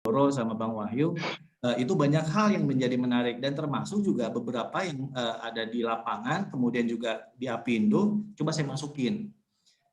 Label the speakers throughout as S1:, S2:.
S1: Doro sama Bang Wahyu, itu banyak hal yang menjadi menarik dan termasuk juga beberapa yang ada di lapangan, kemudian juga di Apindo, coba saya masukin.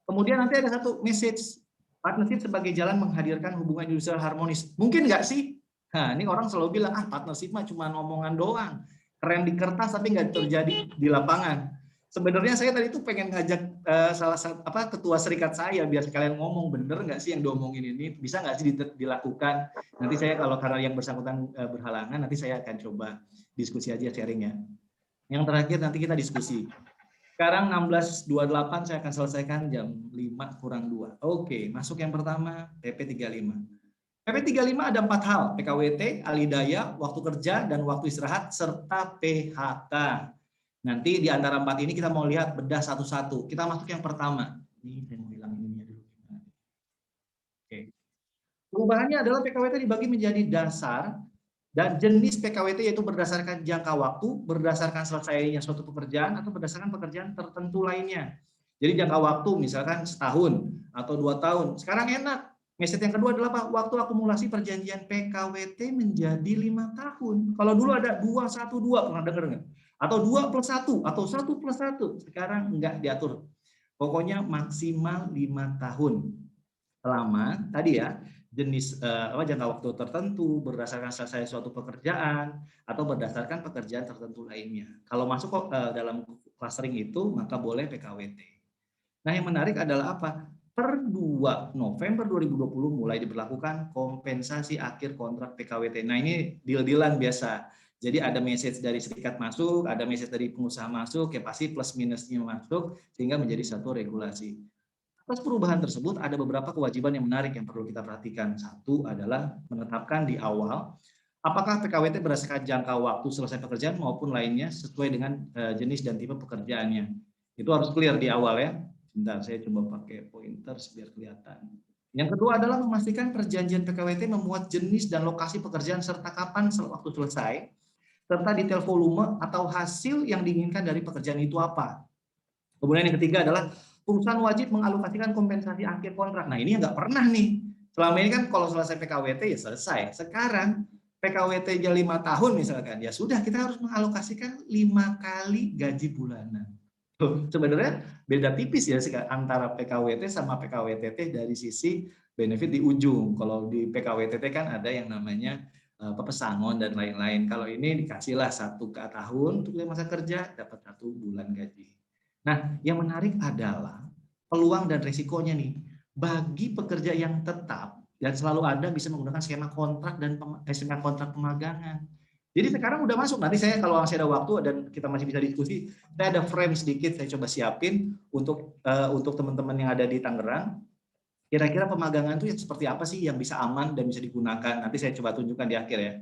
S1: Kemudian nanti ada satu message, partnership sebagai jalan menghadirkan hubungan industrial harmonis. Mungkin nggak sih? Nah, ini orang selalu bilang, partnership mah cuma omongan doang. Keren di kertas tapi nggak terjadi di lapangan. Sebenarnya saya tadi tuh pengen ngajak salah satu ketua serikat saya biar sekalian ngomong, bener nggak sih yang diomongin ini, bisa nggak sih dilakukan. Nanti saya kalau karena yang bersangkutan berhalangan, nanti saya akan coba diskusi aja sharing ya. Yang terakhir nanti kita diskusi. Sekarang 16.28 saya akan selesaikan jam 5 kurang 2. Oke, masuk yang pertama PP 35. PP 35 ada 4 hal, PKWT, alidaya, waktu kerja, dan waktu istirahat, serta PHK. Nanti di antara 4 ini kita mau lihat bedah satu-satu. Kita masuk yang pertama. Ini saya mau hilang ininya dulu. Oke. Perubahannya adalah PKWT dibagi menjadi dasar dan jenis PKWT yaitu berdasarkan jangka waktu, berdasarkan selesainya suatu pekerjaan, atau berdasarkan pekerjaan tertentu lainnya. Jadi jangka waktu misalkan setahun atau 2 tahun. Sekarang enak. Message yang kedua adalah waktu akumulasi perjanjian PKWT menjadi 5 tahun. Kalau dulu ada 212, pernah dengar nggak? Atau 2+1, atau 1+1. Sekarang enggak diatur. Pokoknya maksimal 5 tahun. Selama tadi ya, jenis jangka waktu tertentu, berdasarkan selesai suatu pekerjaan, atau berdasarkan pekerjaan tertentu lainnya. Kalau masuk dalam clustering itu, maka boleh PKWT. Nah, yang menarik adalah apa? Per 2 November 2020 mulai diberlakukan kompensasi akhir kontrak PKWT. Nah, ini deal-dealan biasa. Jadi ada message dari serikat masuk, ada message dari pengusaha masuk, ya pasti plus minusnya masuk, sehingga menjadi satu regulasi. Atas perubahan tersebut ada beberapa kewajiban yang menarik yang perlu kita perhatikan. Satu adalah menetapkan di awal apakah PKWT berdasarkan jangka waktu selesai pekerjaan maupun lainnya sesuai dengan jenis dan tipe pekerjaannya. Itu harus clear di awal ya. Bentar, saya coba pakai pointers biar kelihatan. Yang kedua adalah memastikan perjanjian PKWT memuat jenis dan lokasi pekerjaan serta kapan waktu selesai, serta detail volume atau hasil yang diinginkan dari pekerjaan itu apa. Kemudian yang ketiga adalah perusahaan wajib mengalokasikan kompensasi akhir kontrak. Nah, ini yang nggak pernah nih. Selama ini kan kalau selesai PKWT ya selesai. Sekarang PKWT-nya 5 tahun misalkan, ya sudah kita harus mengalokasikan 5 kali gaji bulanan. Sebenarnya beda tipis ya antara PKWT sama PKWTT dari sisi benefit di ujung. Kalau di PKWTT kan ada yang namanya pesangon dan lain-lain. Kalau ini dikasihlah 1 tahun untuk masa kerja dapat 1 bulan gaji. Nah, yang menarik adalah peluang dan resikonya nih. Bagi pekerja yang tetap dan selalu ada bisa menggunakan skema kontrak dan skema kontrak pemagangan. Jadi sekarang udah masuk. Nanti saya kalau masih ada waktu dan kita masih bisa diskusi, saya ada frame sedikit saya coba siapin untuk teman-teman yang ada di Tangerang. Kira-kira pemagangan itu seperti apa sih yang bisa aman dan bisa digunakan? Nanti saya coba tunjukkan di akhir ya.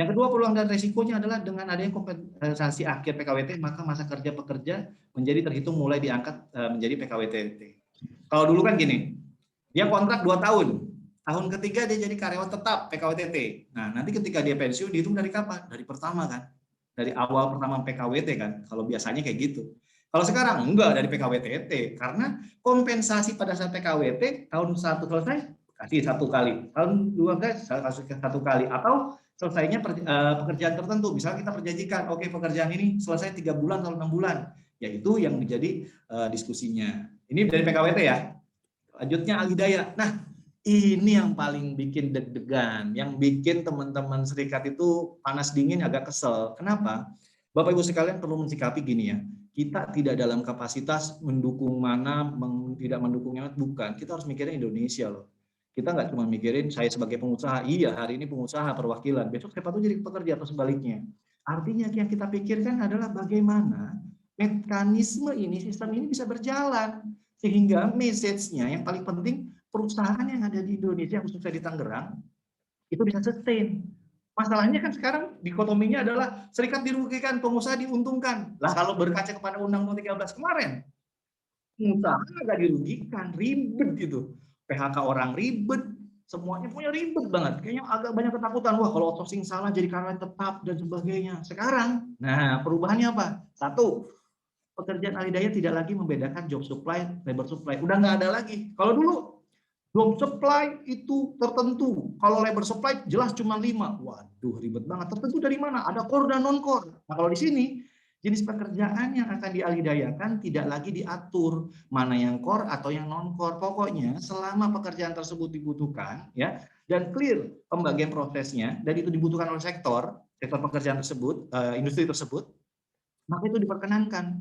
S1: Yang kedua, peluang dan resikonya adalah dengan adanya kompensasi akhir PKWT, maka masa kerja pekerja menjadi terhitung mulai diangkat menjadi PKWTT. Kalau dulu kan gini, dia kontrak 2 tahun. Tahun ketiga dia jadi karyawan tetap PKWTT. Nah, nanti ketika dia pensiun dihitung dari kapan? Dari pertama kan? Dari awal pertama PKWT kan? Kalau biasanya kayak gitu. Kalau sekarang enggak, dari PKWTT, karena kompensasi pada saat PKWT tahun 1 selesai kasih 1 kali, tahun 2 kasih 1 kali, atau selesainya pekerjaan tertentu. Misalnya kita perjanjikan, oke pekerjaan ini selesai 3 bulan atau 6 bulan, yaitu yang menjadi diskusinya. Ini dari PKWT ya. Lanjutnya alidaya. Nah, ini yang paling bikin deg-degan, yang bikin teman-teman serikat itu panas dingin agak kesel. Kenapa? Bapak Ibu sekalian perlu mensikapi gini ya, kita tidak dalam kapasitas mendukung mana, tidak mendukungnya, bukan. Kita harus mikirin Indonesia loh. Kita nggak cuma mikirin saya sebagai pengusaha, iya hari ini pengusaha perwakilan, besok siapa tahu jadi pekerja atau sebaliknya. Artinya yang kita pikirkan adalah bagaimana mekanisme ini, sistem ini bisa berjalan. Sehingga message-nya yang paling penting, perusahaan yang ada di Indonesia, khususnya di Tangerang, itu bisa sustain. Masalahnya kan sekarang dikotominya adalah serikat dirugikan, pengusaha diuntungkan. Lah kalau berkaca kepada Undang-Undang 13 kemarin, pengusaha nggak dirugikan, ribet gitu. PHK orang ribet, semuanya punya ribet banget. Kayaknya agak banyak ketakutan, wah kalau outsourcing salah jadi karyawan tetap dan sebagainya. Sekarang, nah perubahannya apa? Satu, pekerjaan alidaya tidak lagi membedakan job supply, labor supply. Udah nggak ada lagi. Kalau dulu Job supply itu tertentu. Kalau labor supply jelas cuma 5. Waduh, ribet banget. Tertentu dari mana? Ada core dan non-core. Nah, kalau di sini jenis pekerjaan yang akan dialidayakan tidak lagi diatur mana yang core atau yang non-core. Pokoknya selama pekerjaan tersebut dibutuhkan, ya, dan clear pembagian prosesnya, dan itu dibutuhkan oleh sektor pekerjaan tersebut, industri tersebut, maka itu diperkenankan.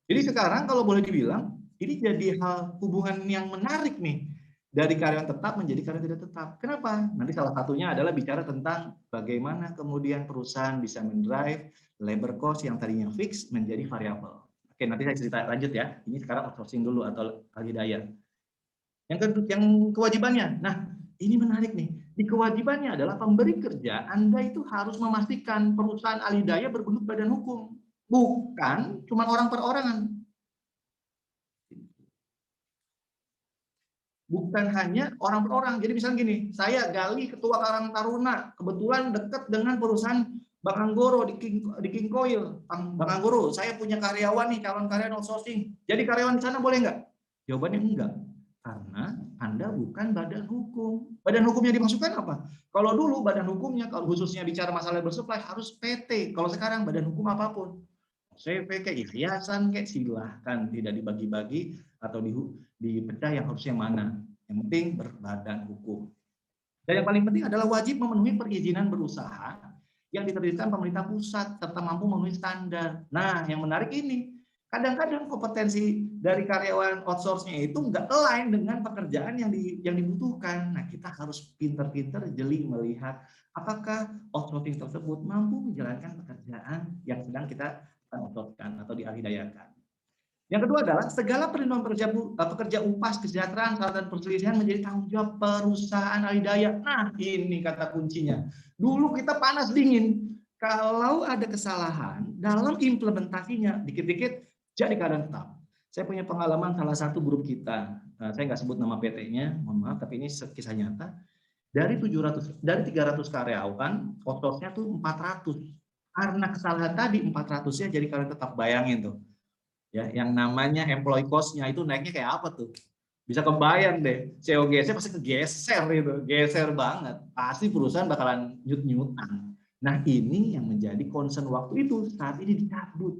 S1: Jadi sekarang kalau boleh dibilang, ini jadi hal hubungan yang menarik nih, dari karyawan tetap menjadi karyawan tidak tetap. Kenapa? Nanti salah satunya adalah bicara tentang bagaimana kemudian perusahaan bisa mendrive labor cost yang tadinya fix menjadi variabel. Oke, nanti saya cerita lanjut ya. Ini sekarang outsourcing dulu atau alidaya. Yang kewajibannya. Nah, ini menarik nih. Di kewajibannya adalah pemberi kerja, Anda itu harus memastikan perusahaan alidaya berbentuk badan hukum. Bukan cuma orang perorangan. Bukan hanya orang per orang. Jadi misalnya gini, saya Gali ketua Karang Taruna, kebetulan dekat dengan perusahaan Bang Anggoro di King Coil, Bang Anggoro, saya punya karyawan nih, calon karyawan outsourcing. Jadi karyawan di sana boleh nggak? Jawabannya enggak. Karena Anda bukan badan hukum. Badan hukumnya dimasukkan apa? Kalau dulu badan hukumnya, kalau khususnya bicara masalah labor supply, harus PT. Kalau sekarang badan hukum apapun. CV kayak yayasan kayak silahkan, tidak dibagi-bagi atau dipecah yang harusnya mana. Yang penting berbadan hukum. Dan yang paling penting adalah wajib memenuhi perizinan berusaha yang diterbitkan pemerintah pusat serta mampu memenuhi standar. Nah, yang menarik ini, kadang-kadang kompetensi dari karyawan outsource-nya itu nggak align dengan pekerjaan yang dibutuhkan. Nah, kita harus pinter-pinter jeli melihat apakah outsourcing tersebut mampu menjalankan pekerjaan yang sedang kita outsource-kan atau dialidayakan. Yang kedua adalah segala perlindungan pekerja upah, kesejahteraan, dan perselisihan menjadi tanggung jawab perusahaan alidaya. Nah, ini kata kuncinya. Dulu kita panas dingin. Kalau ada kesalahan dalam implementasinya, dikit-dikit jadi keadaan tetap. Saya punya pengalaman salah satu grup kita. Saya nggak sebut nama PT-nya, mohon maaf, tapi ini kisah nyata. Dari 300 karyawan, outsource-nya tuh 400. Karena kesalahan tadi 400-nya jadi kalian tetap bayangin tuh. Ya, yang namanya employee cost-nya itu naiknya kayak apa tuh? Bisa kebayang deh, COGS-nya pasti kegeser itu, geser banget. Pasti perusahaan bakalan nyut-nyutan. Nah, ini yang menjadi concern waktu itu, saat ini dicabut.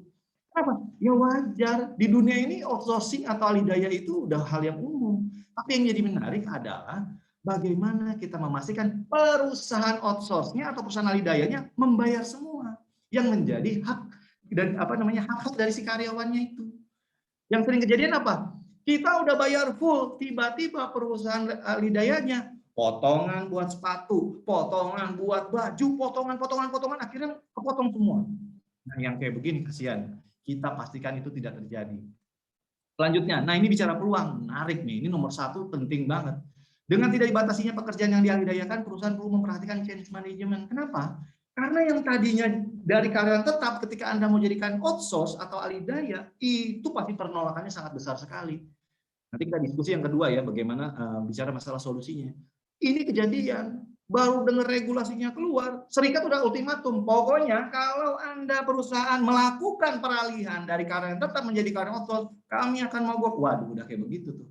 S1: Kenapa? Ya wajar, di dunia ini outsourcing atau alidaya itu udah hal yang umum. Tapi yang jadi menarik adalah bagaimana kita memastikan perusahaan outsource-nya atau perusahaan alidayanya membayar semua yang menjadi hak dan hak dari si karyawannya itu. Yang sering kejadian apa? Kita udah bayar full, tiba-tiba perusahaan alidayanya potongan buat sepatu, potongan buat baju, potongan, akhirnya kepotong semua. Nah, yang kayak begini kasihan. Kita pastikan itu tidak terjadi. Selanjutnya, nah ini bicara peluang, menarik nih. Ini nomor 1 penting banget. Dengan tidak dibatasinya pekerjaan yang dialidayakan, perusahaan perlu memperhatikan change management. Kenapa? Karena yang tadinya dari karyawan tetap, ketika Anda mau jadikan outsource atau alidaya, itu pasti penolakannya sangat besar sekali. Nanti kita diskusi yang kedua ya, bagaimana bicara masalah solusinya. Ini kejadian, baru dengar regulasinya keluar, serikat udah ultimatum. Pokoknya kalau Anda perusahaan melakukan peralihan dari karyawan tetap menjadi karyawan outsource, kami akan mogok. Waduh, udah kayak begitu tuh.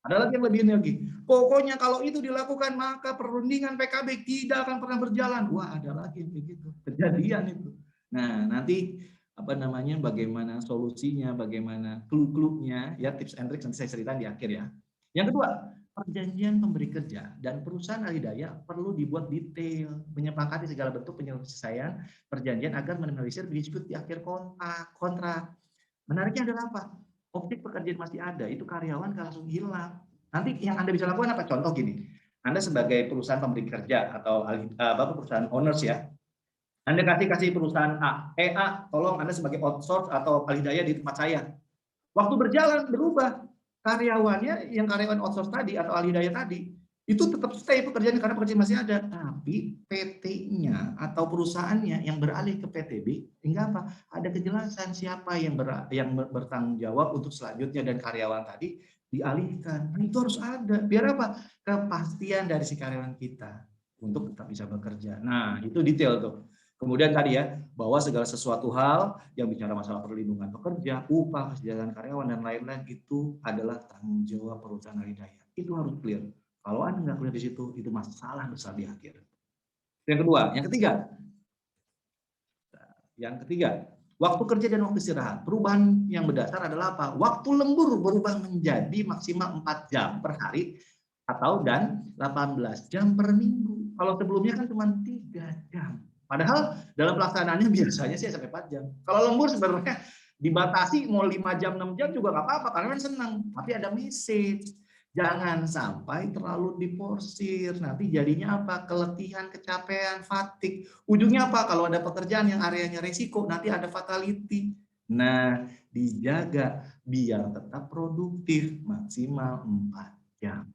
S1: Ada lagi yang lebih lagi. Pokoknya kalau itu dilakukan maka perundingan PKB tidak akan pernah berjalan. Wah, ada lagi yang begitu. Kejadian itu. Nah, nanti bagaimana solusinya, bagaimana clue-cluenya, ya tips and tricks nanti saya cerita di akhir ya. Yang kedua, perjanjian pemberi kerja dan perusahaan alidaya perlu dibuat detail, menyepakati segala bentuk penyelesaian perjanjian agar meminimalisir dispute di akhir kontrak. Menariknya adalah apa? Objek pekerjaan masih ada, itu karyawan langsung hilang. Nanti yang Anda bisa lakukan apa? Contoh gini, Anda sebagai perusahaan pemberi kerja atau perusahaan owners ya, Anda kasih perusahaan A, tolong Anda sebagai outsource atau alidaya di tempat saya. Waktu berjalan berubah, karyawannya yang karyawan outsource tadi atau alidaya tadi, itu tetap stay pekerjaan karena pekerjaan masih ada, tapi PT-nya atau perusahaannya yang beralih ke PTB, hingga apa? Ada kejelasan siapa yang bertanggung jawab untuk selanjutnya dan karyawan tadi dialihkan. Nah, itu harus ada. Biar apa? Kepastian dari si karyawan kita untuk tetap bisa bekerja. Nah, itu detail tuh. Kemudian tadi ya, bahwa segala sesuatu hal yang bicara masalah perlindungan pekerja, upah, kesejahteraan karyawan, dan lain-lain itu adalah tanggung jawab perusahaan alidaya. Itu harus clear. Kalau Anda nggak kuliah di situ, itu masalah besar di akhir. Yang kedua, yang ketiga, waktu kerja dan waktu istirahat. Perubahan yang berdasar adalah apa? Waktu lembur berubah menjadi maksimal 4 jam per hari dan 18 jam per minggu. Kalau sebelumnya kan cuma 3 jam. Padahal dalam pelaksanaannya biasanya sih sampai 4 jam. Kalau lembur sebenarnya dibatasi mau 5 jam, 6 jam juga nggak apa-apa karena kan senang. Tapi ada message. Jangan sampai terlalu diporsir. Nanti jadinya apa? Keletihan, kecapean, fatigue. Ujungnya apa? Kalau ada pekerjaan yang areanya resiko, nanti ada fatality. Nah, dijaga biar tetap produktif maksimal 4 jam.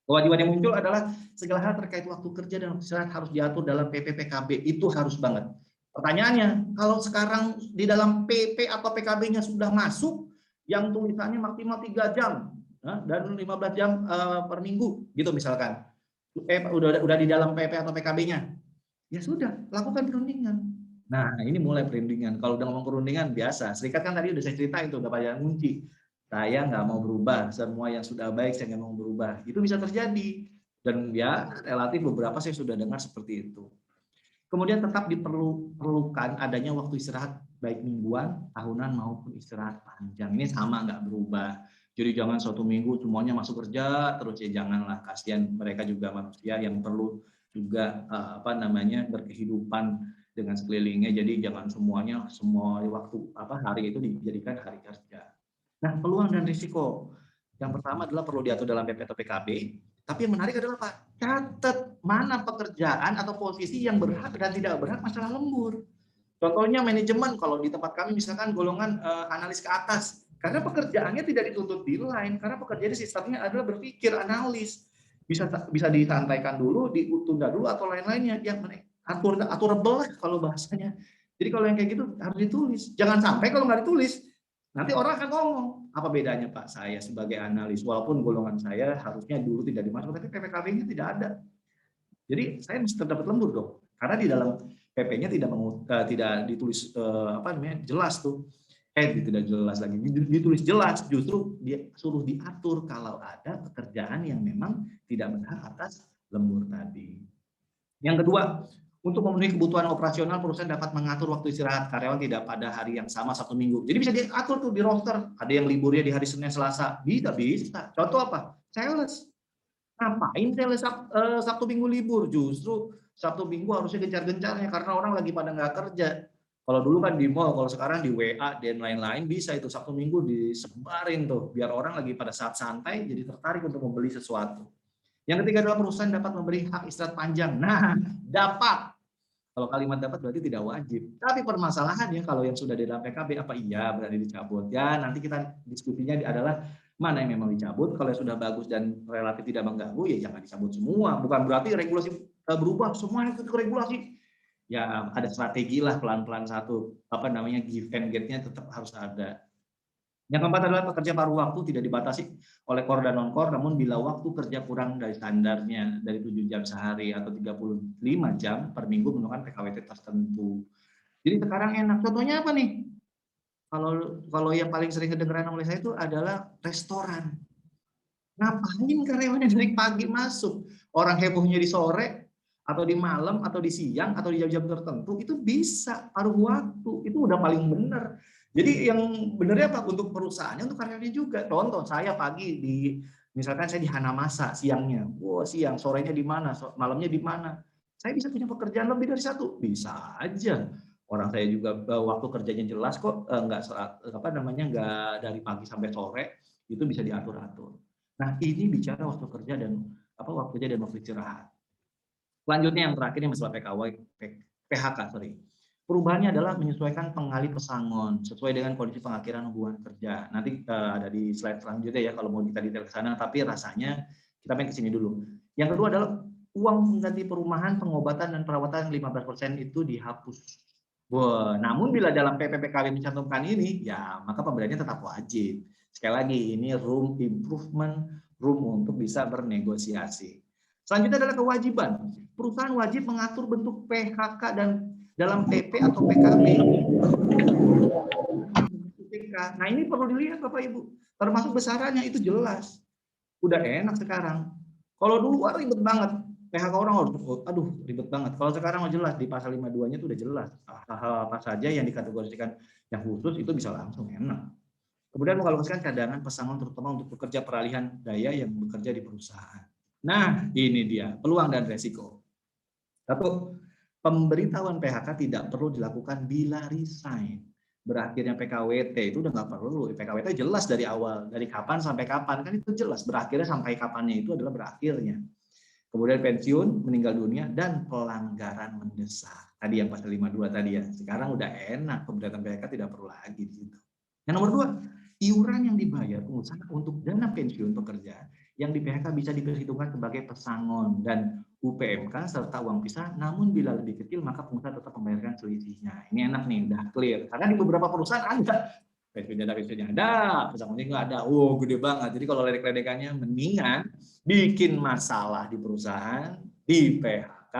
S1: Kewajiban yang muncul adalah segala hal terkait waktu kerja dan waktu istirahat harus diatur dalam PP PKB. Itu harus banget. Pertanyaannya, kalau sekarang di dalam PP atau PKB-nya sudah masuk yang tulisannya maksimal 3 jam dan 15 jam per minggu gitu misalkan. Udah di dalam PP atau PKB-nya. Ya sudah, lakukan perundingan. Nah, ini mulai perundingan. Kalau udah ngomong perundingan biasa. Serikat kan tadi udah saya ceritain itu udah pada kunci. Saya nggak mau berubah, semua yang sudah baik saya nggak mau berubah. Itu bisa terjadi. Dan ya relatif beberapa saya sudah dengar seperti itu. Kemudian tetap diperlukan adanya waktu istirahat baik mingguan, tahunan maupun istirahat panjang. Ini sama nggak berubah. Jadi jangan suatu minggu semuanya masuk kerja terus ya janganlah, kasihan mereka juga manusia yang perlu juga berkehidupan dengan sekelilingnya. Jadi jangan semuanya semua waktu hari itu dijadikan hari kerja. Nah, peluang dan risiko. Yang pertama adalah perlu diatur dalam PP atau PKB. Tapi yang menarik adalah Pak, catat mana pekerjaan atau posisi yang berhak dan tidak berhak masalah lembur. Contohnya manajemen, kalau di tempat kami misalkan golongan analis ke atas. Karena pekerjaannya tidak dituntut deadline, karena pekerjaannya sistemnya adalah berpikir, analis. Bisa disantaikan dulu, ditunda dulu atau lain-lainnya. Yang aturable lah kalau bahasanya. Jadi kalau yang kayak gitu harus ditulis. Jangan sampai kalau nggak ditulis, nanti orang akan ngomong, apa bedanya Pak saya sebagai analis, walaupun golongan saya harusnya dulu tidak dimasuk, tapi PPKB-nya tidak ada. Jadi saya mesti terdapat lembur dong, karena di dalam PP-nya tidak ditulis jelas tuh, tidak jelas lagi, ditulis jelas, justru dia suruh diatur kalau ada pekerjaan yang memang tidak berhak atas lembur tadi. Yang kedua, untuk memenuhi kebutuhan operasional, perusahaan dapat mengatur waktu istirahat karyawan tidak pada hari yang sama satu minggu. Jadi bisa diatur tuh di roster. Ada yang liburnya di hari Senin, Selasa. Bisa. Contoh apa? Sales. Ngapain sales Sabtu Minggu libur? Justru Sabtu Minggu harusnya gencar-gencarnya karena orang lagi pada nggak kerja. Kalau dulu kan di mall, kalau sekarang di WA dan lain-lain bisa itu Sabtu Minggu disebarin tuh biar orang lagi pada saat santai jadi tertarik untuk membeli sesuatu. Yang ketiga adalah perusahaan dapat memberi hak istirahat panjang. Nah, dapat. Kalau kalimat dapat berarti tidak wajib. Tapi permasalahannya kalau yang sudah di dalam PKB apa iya berarti dicabut. Ya nanti kita diskusinya adalah mana yang memang dicabut. Kalau yang sudah bagus dan relatif tidak mengganggu ya jangan dicabut semua. Bukan berarti regulasi berubah semua ikut regulasi. Ya ada strategi lah pelan-pelan give and get-nya tetap harus ada. Yang keempat adalah pekerja paruh waktu tidak dibatasi oleh core dan non-core, namun bila waktu kerja kurang dari standarnya dari 7 jam sehari atau 35 jam per minggu menggunakan PKWT tertentu. Jadi sekarang enak. Contohnya apa nih? Kalau yang paling sering kedengeran oleh saya itu adalah restoran. Ngapain karyawannya dari pagi masuk? Orang hebohnya di sore, atau di malam, atau di siang, atau di jam-jam tertentu, itu bisa paruh waktu. Itu udah paling benar. Jadi yang benernya apa? Untuk perusahaannya, untuk karyawannya juga. Contoh, saya pagi misalkan saya di Hanamasa siangnya. Siang, sorenya di mana, malamnya di mana. Saya bisa punya pekerjaan lebih dari satu. Bisa aja. Orang saya juga waktu kerjanya jelas kok, nggak dari pagi sampai sore, itu bisa diatur-atur. Nah, ini bicara waktu kerja dan waktu istirahat. Selanjutnya yang terakhir ini masalah PHK. Perubahannya adalah menyesuaikan pengalih pesangon sesuai dengan kondisi pengakhiran hubungan kerja. Nanti ada di slide selanjutnya ya kalau mau kita detail ke sana, tapi rasanya kita main ke sini dulu. Yang kedua adalah uang pengganti perumahan, pengobatan dan perawatan 15% itu dihapus. Namun bila dalam PPPKB mencantumkan ini, ya maka pemberiannya tetap wajib. Sekali lagi ini room improvement, room untuk bisa bernegosiasi. Selanjutnya adalah kewajiban. Perusahaan wajib mengatur bentuk PHK dan dalam PP atau PKB. Nah ini perlu dilihat Bapak Ibu. Termasuk besarannya itu jelas. Udah enak sekarang. Kalau dulu wah ribet banget. PHK orang harus, aduh ribet banget. Kalau sekarang mah jelas di pasal 52-nya itu udah jelas. Hal-hal apa saja yang dikategorikan yang khusus itu bisa langsung enak. Kemudian mengalokasikan cadangan pesangon terutama untuk pekerja peralihan daya yang bekerja di perusahaan. Nah, ini dia peluang dan resiko. Satu, pemberitahuan PHK tidak perlu dilakukan bila resign. Berakhirnya PKWT itu udah nggak perlu. PKWT jelas dari awal, dari kapan sampai kapan, kan itu jelas. Berakhirnya sampai kapannya itu adalah berakhirnya. Kemudian pensiun, meninggal dunia, dan pelanggaran mendesak. Tadi yang pasal 52 tadi ya. Sekarang udah enak, pemberitahuan PHK tidak perlu lagi di situ. Yang nomor dua, iuran yang dibayar pengusaha untuk dana pensiun pekerja yang di PHK bisa diperhitungkan sebagai pesangon dan UPMK serta uang pisah, namun bila lebih kecil maka pengusaha tetap membayarkan selisihnya. Ini enak nih, udah clear. Karena di beberapa perusahaan ada pensiunnya ada, pesangonnya nggak ada. Oh, gede banget. Jadi kalau ledek-ledekannya mendingan bikin masalah di perusahaan, di PHK,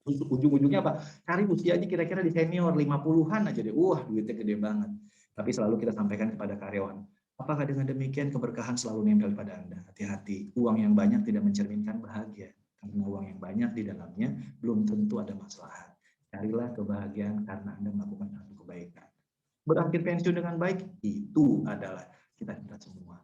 S1: ujung-ujungnya apa? Cari usianya kira-kira di senior 50-an aja deh. Wah, duitnya gede banget. Tapi selalu kita sampaikan kepada karyawan, apakah dengan demikian keberkahan selalu nempel pada Anda? Hati-hati, uang yang banyak tidak mencerminkan bahagia. Karena uang yang banyak di dalamnya belum tentu ada masalah. Carilah kebahagiaan karena Anda melakukan satu kebaikan. Berakhir pensiun dengan baik, itu adalah kita semua.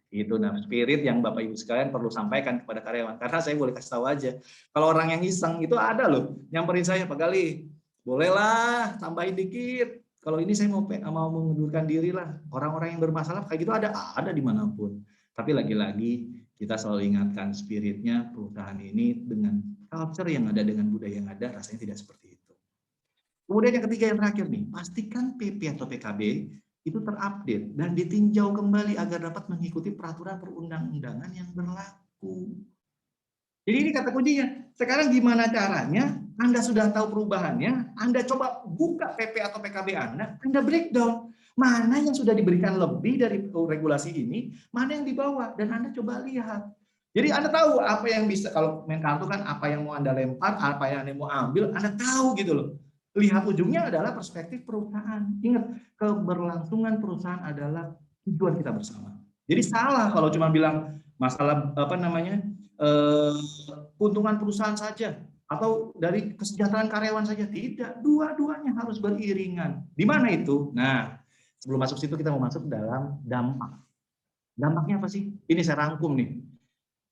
S1: Itu nah spirit yang Bapak Ibu sekalian perlu sampaikan kepada karyawan. Karena saya boleh kasih tahu aja, kalau orang yang iseng itu ada loh, nyamperin saya, Pak Gali, bolehlah tambahin dikit. Kalau ini saya mau mengundurkan diri lah. Orang-orang yang bermasalah kayak gitu ada dimanapun. Tapi lagi-lagi kita selalu ingatkan spiritnya perusahaan ini dengan culture yang ada, dengan budaya yang ada, rasanya tidak seperti itu. Kemudian yang ketiga yang terakhir nih, pastikan PP atau PKB itu terupdate dan ditinjau kembali agar dapat mengikuti peraturan perundang-undangan yang berlaku. Jadi ini kata kuncinya. Sekarang gimana caranya? Anda sudah tahu perubahannya, Anda coba buka PP atau PKB Anda breakdown. Mana yang sudah diberikan lebih dari regulasi ini, mana yang di bawah, dan Anda coba lihat. Jadi Anda tahu apa yang bisa, kalau main kartu kan apa yang mau Anda lempar, apa yang Anda mau ambil, Anda tahu gitu loh. Lihat ujungnya adalah perspektif perusahaan. Ingat, keberlangsungan perusahaan adalah tujuan kita bersama. Jadi salah kalau cuma bilang masalah keuntungan perusahaan saja atau dari kesejahteraan karyawan saja. Tidak, dua-duanya harus beriringan. Di mana itu? Nah, sebelum masuk situ kita mau masuk dalam dampak. Dampaknya apa sih? Ini saya rangkum nih.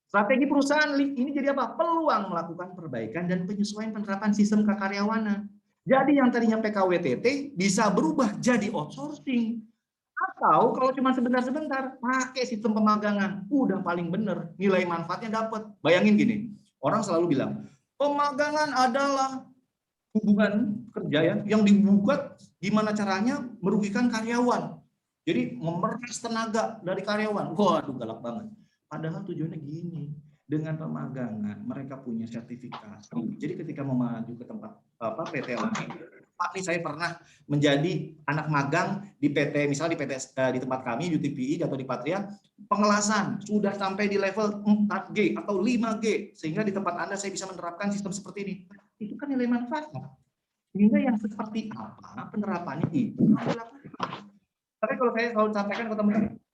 S1: Strategi perusahaan ini jadi apa? Peluang melakukan perbaikan dan penyesuaian penerapan sistem kekaryawanan. Jadi yang tadinya PKWTT bisa berubah jadi outsourcing. Atau kalau cuma sebentar-sebentar, pakai sistem pemagangan. Udah paling bener, nilai manfaatnya dapat. Bayangin gini, orang selalu bilang, pemagangan adalah hubungan kerja ya yang dibuat gimana caranya merugikan karyawan. Jadi memeras tenaga dari karyawan. Waduh, galak banget. Padahal tujuannya gini, dengan pemagangan mereka punya sertifikasi. Jadi ketika mau maju ke tempat PT lain, Pak nih saya pernah menjadi anak magang di PT, misalnya di tempat kami UTPI atau di Patria, pengelasan sudah sampai di level 4G atau 5G, sehingga di tempat Anda saya bisa menerapkan sistem seperti ini. Itu kan nilai manfaat. Sehingga yang seperti apa penerapannya itu tapi kalau saya selalu sampaikan ke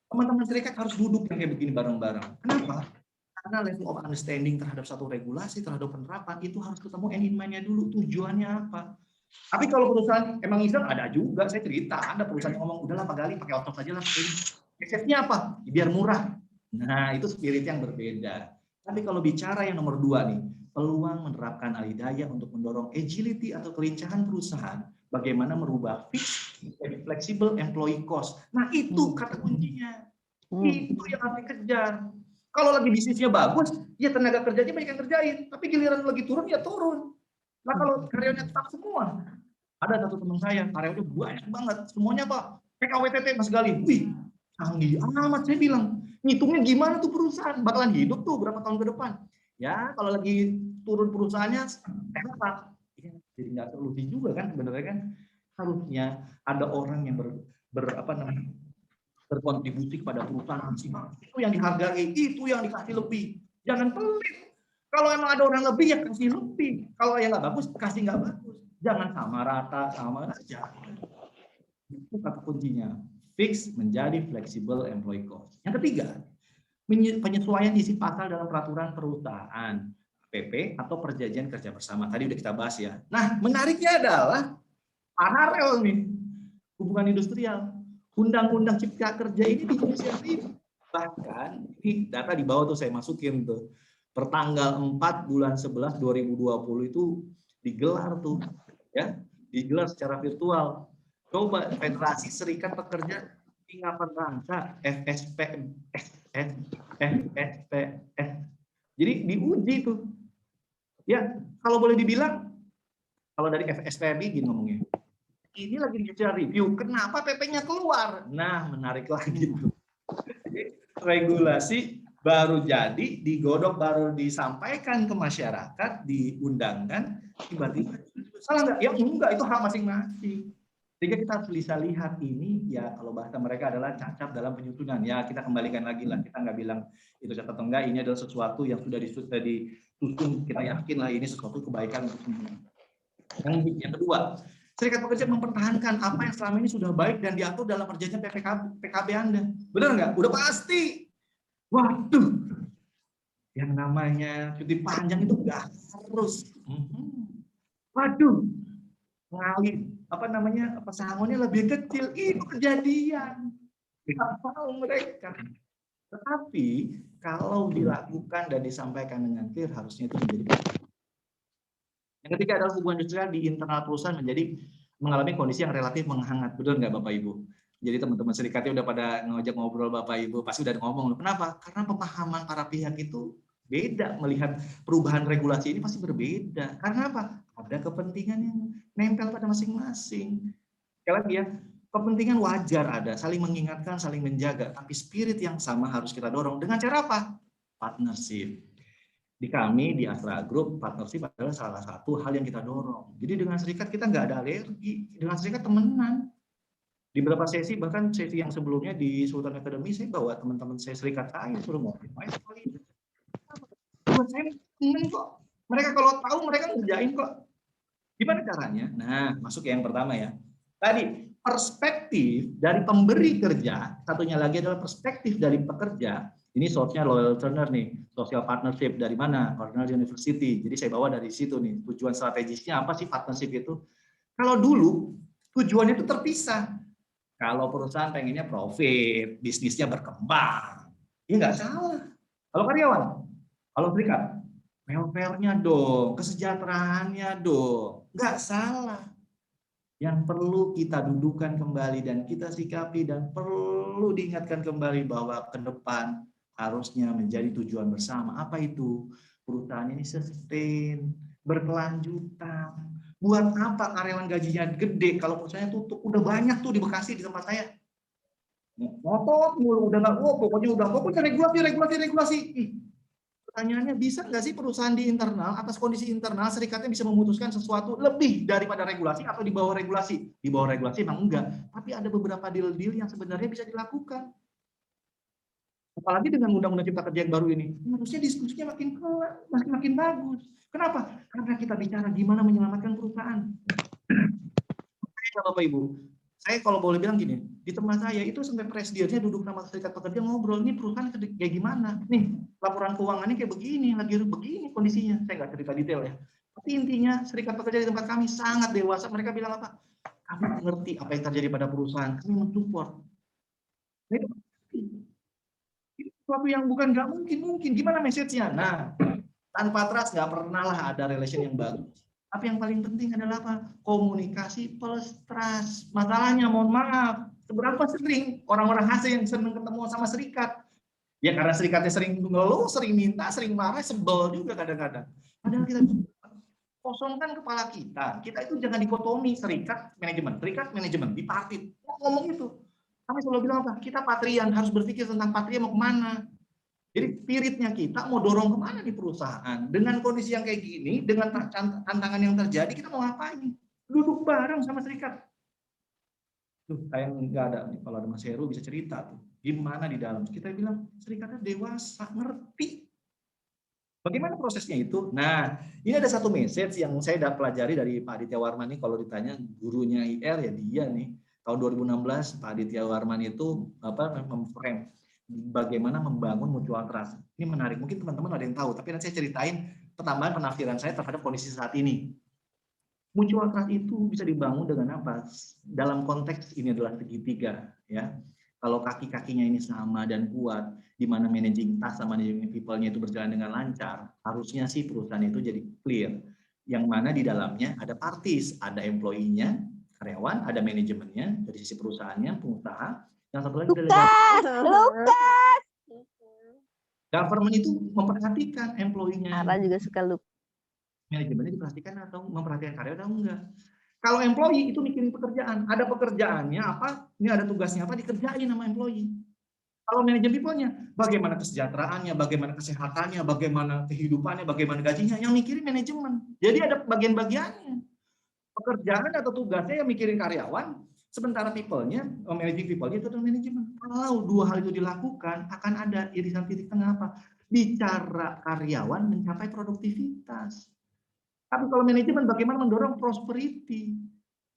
S1: teman-teman serikat harus duduk yang kayak begini bareng-bareng. Kenapa? Karena level of understanding terhadap satu regulasi, terhadap penerapan itu harus ketemu end in mind-nya dulu, tujuannya apa. Tapi kalau perusahaan emang iseng, ada juga, saya cerita, ada perusahaan yang ngomong, udahlah Pak Gali, pakai outsource aja lah. Eksesnya apa? Biar murah. Nah, itu spirit yang berbeda. Tapi kalau bicara yang nomor 2 nih, peluang menerapkan alih daya untuk mendorong agility atau kelincahan perusahaan, bagaimana merubah fixed jadi flexible employee cost. Nah, itu kata kuncinya. Itu yang harus dikejar. Kalau lagi bisnisnya bagus, ya tenaga kerjanya banyak yang kerjain. Tapi giliran lagi turun, ya turun. Nah, kalau karyawannya tetap semua. Ada satu teman saya, karyawannya banyak banget. Semuanya Pak, PKWTT Mas Gali. Wih, canggih amat saya bilang. Ngitungnya gimana tuh perusahaan? Bakalan hidup tuh berapa tahun ke depan. Ya, kalau lagi turun perusahaannya, enak. Jadi nggak solusi juga kan sebenarnya kan. Harusnya ada orang yang berkontribusi kepada perusahaan maksimal. Itu yang dihargai, itu yang dikasih lebih. Jangan pelit. Kalau emang ada orang lebih ya kasih lebih. Kalau yang nggak bagus kasih nggak bagus. Jangan sama rata, sama aja. Itu kata kuncinya. Fix menjadi flexible employee cost. Yang ketiga, penyesuaian isi pasal dalam peraturan perusahaan, PP atau perjanjian kerja bersama. Tadi udah kita bahas ya. Nah, menariknya adalah paralel nih, hubungan industrial. Undang-undang Cipta Kerja ini dijudicial review. Bahkan ini data di bawah tuh saya masukin tuh. Pertanggal 4 bulan 11 2020 itu digelar tuh ya, digelar secara virtual. Coba Federasi Serikat Pekerja Tingkatan Bangsa FSP FSPS. Jadi diuji tuh. Ya, kalau boleh dibilang kalau dari FSPMI gini ngomongnya. Ini lagi judicial review, kenapa PP-nya keluar? Nah, menarik lagi tuh. Regulasi baru jadi, digodok, baru disampaikan ke masyarakat, diundangkan, tiba-tiba salah nggak? Ya enggak, itu hak masing-masing. Sehingga kita harus bisa lihat ini, ya kalau bahasa mereka adalah cacat dalam penyusunan. Ya kita kembalikan lagi lah, kita nggak bilang itu cacat atau enggak, ini adalah sesuatu yang sudah disusun, kita yakin lah ini sesuatu kebaikan untuk semua. Yang kedua, serikat pekerja mempertahankan apa yang selama ini sudah baik dan diatur dalam perjanjian PKB Anda. Benar nggak? Udah pasti. Waduh, yang namanya cuti panjang itu nggak harus. Waduh, ngalih apa namanya pesangonnya lebih kecil. Itu kejadian. Nggak tahu mereka. Tetapi kalau dilakukan dan disampaikan dengan clear, harusnya itu menjadi. Yang ketiga adalah hubungan industrial di internal perusahaan mengalami kondisi yang relatif menghangat. Betul nggak Bapak Ibu? Jadi teman-teman serikatnya udah pada ngajak ngobrol Bapak Ibu, pasti udah ngomong. Kenapa? Karena pemahaman para pihak itu beda, melihat perubahan regulasi ini pasti berbeda. Karena apa? Ada kepentingan yang nempel pada masing-masing. Sekali lagi ya, kepentingan wajar ada, saling mengingatkan, saling menjaga. Tapi spirit yang sama harus kita dorong. Dengan cara apa? Partnership. Di kami di Astra Group, partnership adalah salah satu hal yang kita dorong. Jadi dengan serikat kita nggak ada alergi, dengan serikat temenan. Di beberapa sesi, bahkan sesi yang sebelumnya di Sultan Academy, saya bawa teman-teman saya serikat saya suruh ngobrol. Buat saya temen kok. Mereka kalau tahu mereka ngerjain kok. Gimana caranya? Nah, masuk yang pertama ya. Tadi perspektif dari pemberi kerja, satunya lagi adalah perspektif dari pekerja. Ini source-nya loyal learner nih, social partnership dari mana? Cornell University. Jadi saya bawa dari situ nih. Tujuan strategisnya apa sih partnership itu? Kalau dulu tujuannya itu terpisah. Kalau perusahaan pengennya profit, bisnisnya berkembang, ya nggak salah. Kalau karyawan, kalau serikat, welfare-nya dong, kesejahteraannya dong, nggak salah. Yang perlu kita dudukan kembali dan kita sikapi dan perlu diingatkan kembali bahwa ke depan harusnya menjadi tujuan bersama. Apa itu? Perusahaan ini sustain, berkelanjutan. Buat apa karyawan gajinya gede kalau perusahaannya tutup? Udah banyak tuh di Bekasi di tempat saya. Ngotot mulu, udah nggak, pokoknya regulasi. Pertanyaannya, bisa nggak sih perusahaan di internal, atas kondisi internal, serikatnya bisa memutuskan sesuatu lebih daripada regulasi atau di bawah regulasi? Di bawah regulasi emang enggak, tapi ada beberapa deal-deal yang sebenarnya bisa dilakukan. Apalagi dengan Undang-Undang Cipta Kerja yang baru ini, harusnya diskusinya makin bagus. Kenapa? Karena kita bicara gimana menyelamatkan perusahaan. Bapak Ibu, saya kalau boleh bilang gini, di tempat saya itu sampai presidennya duduk sama serikat pekerja ngobrol, ini perusahaan kayak gimana? Nih, laporan keuangannya kayak begini, lagi begini kondisinya. Saya nggak cerita detail ya. Tapi intinya serikat pekerja di tempat kami sangat dewasa. Mereka bilang apa? Kami mengerti apa yang terjadi pada perusahaan, kami mensupport. Nah, itu sesuatu yang bukan nggak mungkin. Gimana message-nya? Nah, tanpa trust nggak pernah lah ada relation yang bagus. Tapi yang paling penting adalah apa? Komunikasi plus trust. Masalahnya, mohon maaf, seberapa sering orang-orang hasil yang senang ketemu sama serikat? Ya karena serikatnya sering ngeluh, sering minta, sering marah, sebel juga kadang-kadang. Padahal kita kosongkan kepala kita. Kita itu jangan dikotomi serikat manajemen, bipartit. Ngomong itu. Kami selalu bilang apa? Kita patrian, harus berpikir tentang patria mau kemana. Jadi spiritnya kita mau dorong kemana di perusahaan. Dengan kondisi yang kayak gini, dengan tantangan yang terjadi, kita mau ngapain? Duduk bareng sama serikat. Tuh, kayak nggak ada nih. Kalau ada Mas Heru bisa cerita tuh. Gimana di dalam? Kita bilang serikatnya dewasa, ngerti. Bagaimana prosesnya itu? Nah, ini ada satu message yang saya pelajari dari Pak Aditya Warman nih. Kalau ditanya gurunya IR ya dia nih. Tahun 2016 Pak Aditya Warman itu memframe bagaimana membangun mutual trust. Ini menarik, mungkin teman-teman ada yang tahu, tapi nanti saya ceritain pertambahan penafsiran saya terhadap kondisi saat ini. Mutual trust itu bisa dibangun dengan apa? Dalam konteks ini adalah segitiga, ya. Kalau kaki-kakinya ini sama dan kuat, di mana managing task sama managing people-nya itu berjalan dengan lancar, harusnya sih perusahaan itu jadi clear. Yang mana di dalamnya ada parties, ada employee-nya, karyawan, ada manajemennya dari sisi perusahaannya, pengusaha, yang satu lagi adalah
S2: Lukas.
S1: government itu memperhatikan employee-nya.
S2: Ara juga suka lupa.
S1: Manajemennya diperhatikan atau memperhatikan karyawan atau enggak. Kalau employee itu mikirin pekerjaan, ada pekerjaannya apa, ini ada tugasnya apa, dikerjain sama employee. Kalau manajemen people-nya, bagaimana kesejahteraannya, bagaimana kesehatannya, bagaimana kehidupannya, bagaimana gajinya, yang mikirin manajemen. Jadi ada bagian-bagiannya. Pekerjaan atau tugasnya yang mikirin karyawan, sementara people-nya, managing people-nya itu adalah manajemen. Kalau dua hal itu dilakukan, akan ada irisan titik tengah apa? Bicara karyawan mencapai produktivitas. Tapi kalau manajemen bagaimana mendorong prosperity?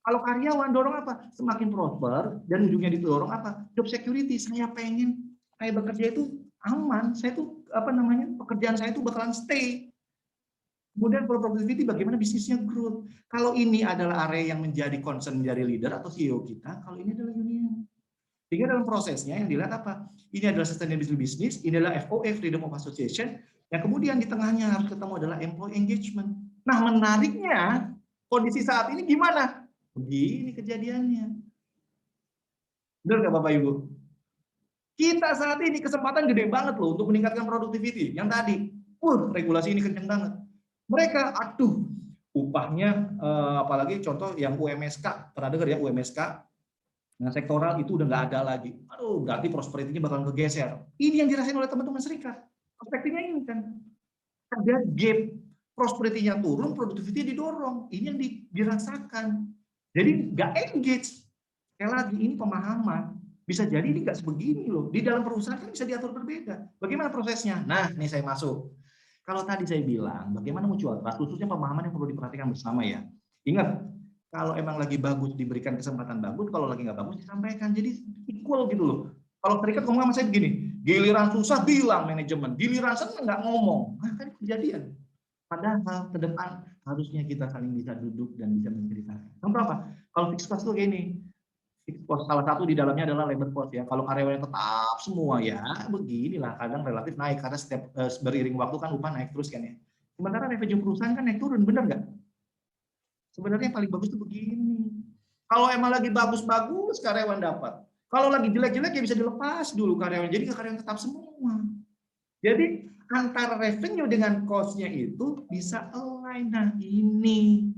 S1: Kalau karyawan dorong apa? Semakin prosper dan ujungnya didorong apa? Job security. Saya pengen saya bekerja itu aman. Saya tuh pekerjaan saya itu bakalan stay. Kemudian kalau productivity bagaimana bisnisnya growth. Kalau ini adalah area yang menjadi concern dari leader atau CEO kita, kalau ini adalah union. Sehingga dalam prosesnya yang dilihat apa? Ini adalah sustainable business, ini adalah FOA, freedom of association, yang kemudian di tengahnya harus ketemu adalah employee engagement. Nah, menariknya kondisi saat ini gimana? Begini kejadiannya. Benar nggak Bapak Ibu? Kita saat ini kesempatan gede banget loh untuk meningkatkan productivity. Yang tadi, regulasi ini kenceng banget. Mereka, upahnya, apalagi contoh yang UMSK, pernah dengar ya UMSK? Nah, sektoral itu udah nggak ada lagi. Berarti prosperity-nya bakalan kegeser. Ini yang dirasain oleh teman-teman serikat. Perspektifnya ini kan. Ada gap. Prosperity-nya turun, productivity didorong. Ini yang dirasakan. Jadi nggak engage. Sekali lagi, ini pemahaman. Bisa jadi ini nggak sebegini loh. Di dalam perusahaan kan bisa diatur berbeda. Bagaimana prosesnya? Nah, ini saya masuk. Kalau tadi saya bilang, bagaimana mutual trust, khususnya pemahaman yang perlu diperhatikan bersama ya. Ingat, kalau emang lagi bagus diberikan kesempatan bagus, kalau lagi nggak bagus disampaikan. Jadi equal gitu loh. Kalau serikat ngomong sama saya begini, giliran susah bilang manajemen, giliran senang nggak ngomong. Nah, kan kejadian. Padahal ke depan harusnya kita saling bisa duduk dan bisa menceritakan. Contoh apa? Kalau fixed cost itu kayak ini. Fixed cost salah satu di dalamnya adalah labor cost ya. Kalau karyawannya tetap semua ya beginilah, kadang relatif naik karena setiap beriring waktu kan upah naik terus kan ya. Sementara revenue perusahaan kan naik turun, benar nggak? Sebenarnya yang paling bagus itu begini. Kalau emang lagi bagus-bagus karyawan dapat. Kalau lagi jelek-jelek ya bisa dilepas dulu karyawan. Jadi karyawan tetap semua. Jadi antara revenue dengan cost-nya itu bisa align. Nah ini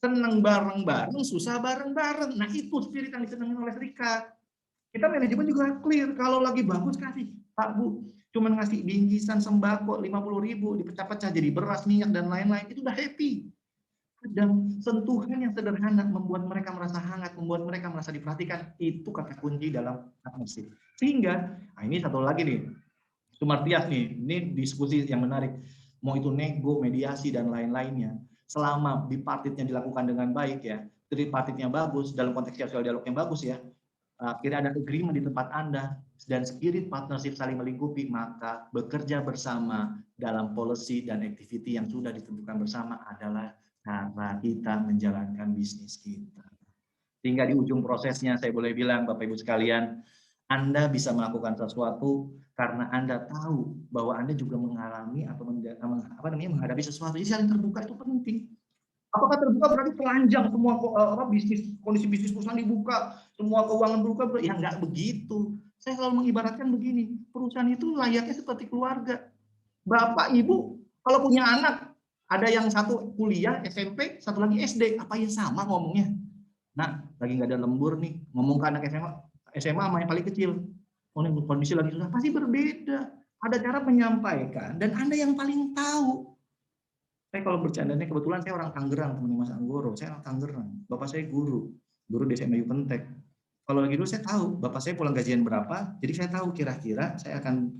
S1: senang bareng-bareng, susah bareng-bareng. Nah itu spirit yang disenangi oleh serikat. Kita manajemen juga clear. Kalau lagi bagus kasih, Pak Bu, cuma ngasih bingkisan sembako 50.000 dipecah-pecah jadi beras, minyak dan lain-lain, itu udah happy. Dan sentuhan yang sederhana membuat mereka merasa hangat, membuat mereka merasa diperhatikan, itu kata kunci dalam partnership. Sehingga, nah ini satu lagi nih, Sumartias nih, ini diskusi yang menarik. Mau itu nego, mediasi, dan lain-lainnya. Selama bipartitnya dilakukan dengan baik ya, tripartitnya bagus, dalam konteks sosial dialognya bagus ya, akhirnya ada agreement di tempat Anda, dan spirit partnership saling melingkupi, maka bekerja bersama dalam policy dan activity yang sudah ditentukan bersama adalah cara kita menjalankan bisnis kita. Sehingga di ujung prosesnya saya boleh bilang Bapak Ibu sekalian, Anda bisa melakukan sesuatu karena Anda tahu bahwa Anda juga mengalami atau menghadapi sesuatu. Jadi saling terbuka itu penting. Apakah terbuka berarti telanjang semua bisnis, kondisi bisnis perusahaan dibuka, semua keuangan berbuka? Ya nggak begitu. Saya selalu mengibaratkan begini, perusahaan itu layaknya seperti keluarga. Bapak, Ibu, kalau punya anak, ada yang satu kuliah, SMP, satu lagi SD, apa ya sama ngomongnya? Nah, lagi nggak ada lembur nih, ngomong ke anak SMA sama yang paling kecil. Oh, ini kondisi lagi susah, pasti berbeda. Ada cara menyampaikan, dan Anda yang paling tahu. Saya kalau bercandanya, kebetulan saya orang Tangerang, teman Mas Anggoro, saya orang Tangerang. Bapak saya guru di SMA Yupentek. Kalau lagi dulu saya tahu, bapak saya pulang gajian berapa, jadi saya tahu kira-kira saya akan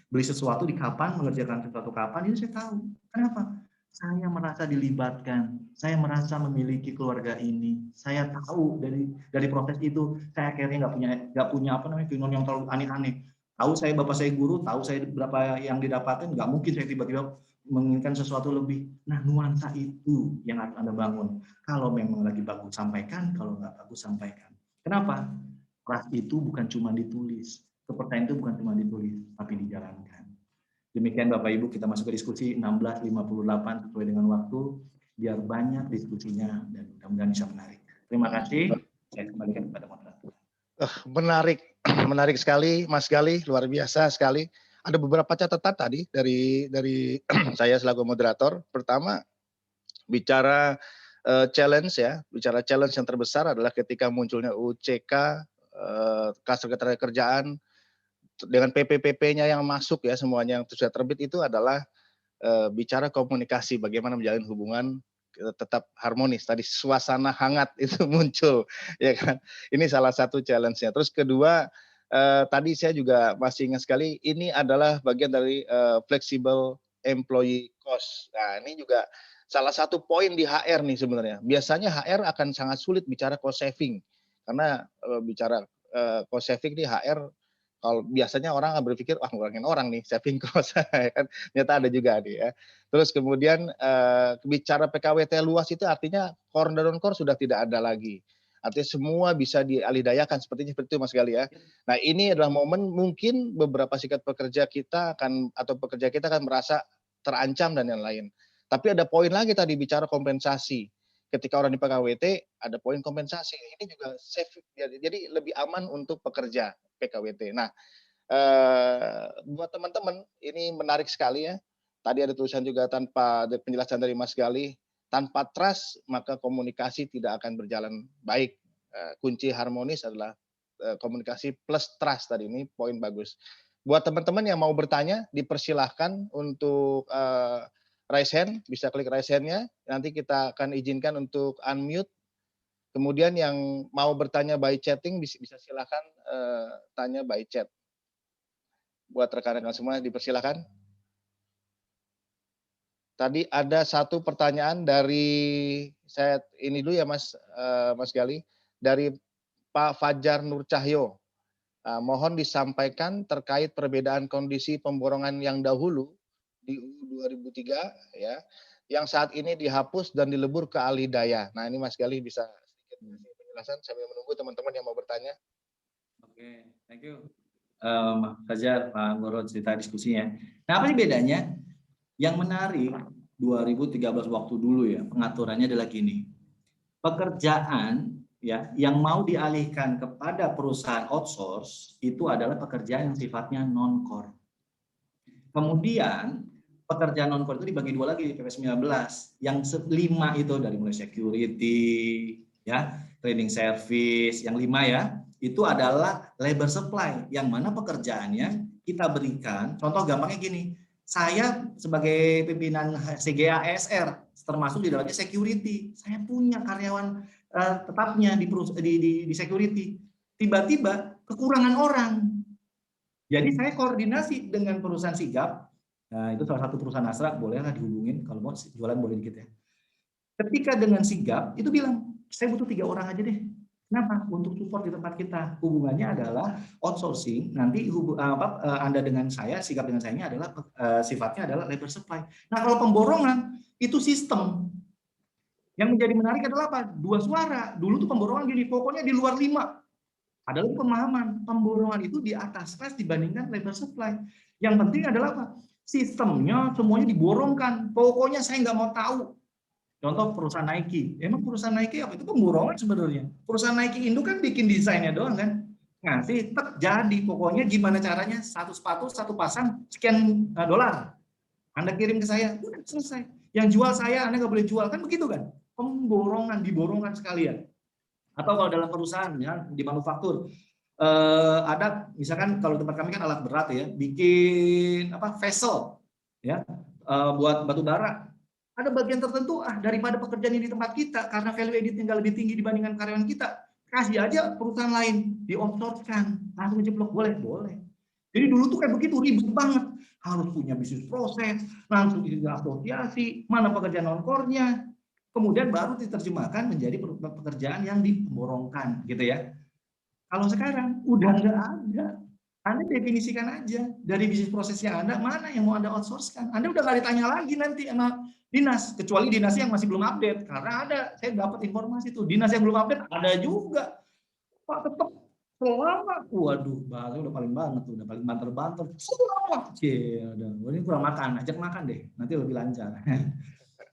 S1: beli sesuatu di kapan, mengerjakan sesuatu kapan, itu saya tahu. Kenapa? saya merasa dilibatkan, saya merasa memiliki keluarga ini, saya tahu dari proses itu, saya akhirnya nggak punya apa namanya keinginan yang terlalu aneh-aneh. Tahu saya bapak saya guru, tahu saya berapa yang didapatkan, nggak mungkin saya tiba-tiba menginginkan sesuatu lebih. Nah, nuansa itu yang harus Anda bangun. Kalau memang lagi bagus sampaikan, kalau nggak bagus sampaikan. Kenapa? Trust itu bukan cuma ditulis, kepercayaan itu bukan cuma ditulis, tapi dijalankan. Demikian Bapak Ibu, kita masuk ke diskusi 16.58 sesuai dengan waktu, biar banyak diskusinya dan mudah-mudahan bisa menarik. Terima kasih, saya kembalikan kepada moderator.
S3: Menarik, menarik sekali Mas Galih, luar biasa sekali. Ada beberapa catatan tadi dari saya selaku moderator. Pertama, bicara challenge ya, bicara challenge yang terbesar adalah ketika munculnya UCK, Klaster Ketenagakerjaan, dengan PPPP-nya yang masuk ya, semuanya yang sudah terbit itu adalah bicara komunikasi, bagaimana menjalin hubungan tetap harmonis. Tadi suasana hangat itu muncul, ya kan? Ini salah satu challenge-nya. Terus kedua, tadi saya juga masih ingat sekali, ini adalah bagian dari flexible employee cost. Nah, ini juga salah satu poin di HR nih sebenarnya. Biasanya HR akan sangat sulit bicara cost saving, karena bicara cost saving di HR, kalau biasanya orang berpikir, wah ngurangin orang nih, saving cost, kan ternyata ada juga nih ya. Terus kemudian bicara PKWT luas itu artinya core dan non-core sudah tidak ada lagi. Artinya semua bisa dialihdayakan seperti itu Mas Gali ya. Nah ini adalah momen mungkin beberapa serikat pekerja kita akan merasa terancam dan yang lain. Tapi ada poin lagi tadi bicara kompensasi. Ketika orang di PKWT ada poin kompensasi. Ini juga safe, jadi lebih aman untuk pekerja PKWT. Nah, buat teman-teman ini menarik sekali ya. Tadi ada tulisan juga tanpa ada penjelasan dari Mas Galih, tanpa trust maka komunikasi tidak akan berjalan baik. Kunci harmonis adalah komunikasi plus trust tadi, ini poin bagus. Buat teman-teman yang mau bertanya, dipersilahkan untuk raise hand, bisa klik raise hand-nya. Nanti kita akan izinkan untuk unmute. Kemudian yang mau bertanya by chatting bisa silakan tanya by chat. Buat rekan-rekan semua dipersilakan. Tadi ada satu pertanyaan dari saya ini dulu ya Mas Gali, dari Pak Fajar Nur Cahyo. Mohon disampaikan terkait perbedaan kondisi pemborongan yang dahulu di UU 2003 ya, yang saat ini dihapus dan dilebur ke alih daya. Nah ini Mas Gali bisa sedikit penjelasan sambil menunggu teman-teman yang mau bertanya.
S1: Oke, thank you. Mas Fajar, Pak Ngurut cerita diskusinya. Nah apa sih bedanya? Yang menarik 2013 waktu dulu ya, pengaturannya adalah gini. Pekerjaan ya yang mau dialihkan kepada perusahaan outsource itu adalah pekerjaan yang sifatnya non-core. Kemudian pekerjaan non-core itu dibagi dua lagi di PP 19. Yang 5 itu dari mulai security, ya, training service, yang 5 ya, itu adalah labor supply yang mana pekerjaannya kita berikan. Contoh gampangnya gini, saya sebagai pimpinan CGA ASR termasuk di dalamnya security, saya punya karyawan tetapnya di security, tiba-tiba kekurangan orang, jadi saya koordinasi dengan perusahaan sigap. Nah itu salah satu perusahaan asra, bolehlah dihubungin kalau mau jualan boleh dikit ya. Ketika dengan sigap itu bilang saya butuh 3 orang aja deh. Kenapa? Untuk support di tempat kita. Hubungannya adalah outsourcing. Nanti Anda dengan saya, sigap dengan saya ini adalah sifatnya adalah labor supply. Nah kalau pemborongan itu sistem. Yang menjadi menarik adalah apa? 2 suara. Dulu tuh pemborongan gini, pokoknya di luar 5. Adalah pemahaman pemborongan itu di atas tes dibandingkan labor supply. Yang penting adalah apa? Sistemnya semuanya diborongkan. Pokoknya saya nggak mau tahu. Contoh perusahaan Nike. Emang perusahaan Nike apa? Itu pemborongan sebenarnya. Perusahaan Nike Indo kan bikin desainnya doang kan. Ngasih jadi. Pokoknya gimana caranya satu sepatu, satu pasang, sekian dolar. Anda kirim ke saya, udah selesai. Yang jual saya, Anda nggak boleh jual. Kan begitu kan? Pemborongan, diborongkan sekalian. Atau kalau dalam perusahaan ya di manufaktur ada misalkan kalau tempat kami kan alat berat ya, bikin apa vessel ya buat batu bara. Ada bagian tertentu daripada pekerjaan ini di tempat kita karena value added-nya lebih tinggi dibandingkan karyawan kita, kasih aja perusahaan lain, di outsource-kan, langsung jeblok, boleh. Jadi dulu tuh kayak begitu ribet banget. harus punya bisnis proses, langsung asosiasi, mana pekerjaan non-core-nya, kemudian baru diterjemahkan menjadi pekerjaan yang diborongkan, gitu ya. Kalau sekarang udah nggak ada. Anda definisikan aja dari bisnis prosesnya Anda, mana yang mau Anda outsource-kan. Anda udah nggak ditanya lagi nanti sama dinas, kecuali dinas yang masih belum update. Karena ada, saya dapat informasi tuh, dinas yang belum update ada juga. Pak tetap selama, waduh, bahasa udah paling banget tuh, udah paling banter-banter. Selama, udah, ini kurang makan, ajak makan deh, nanti lebih lancar.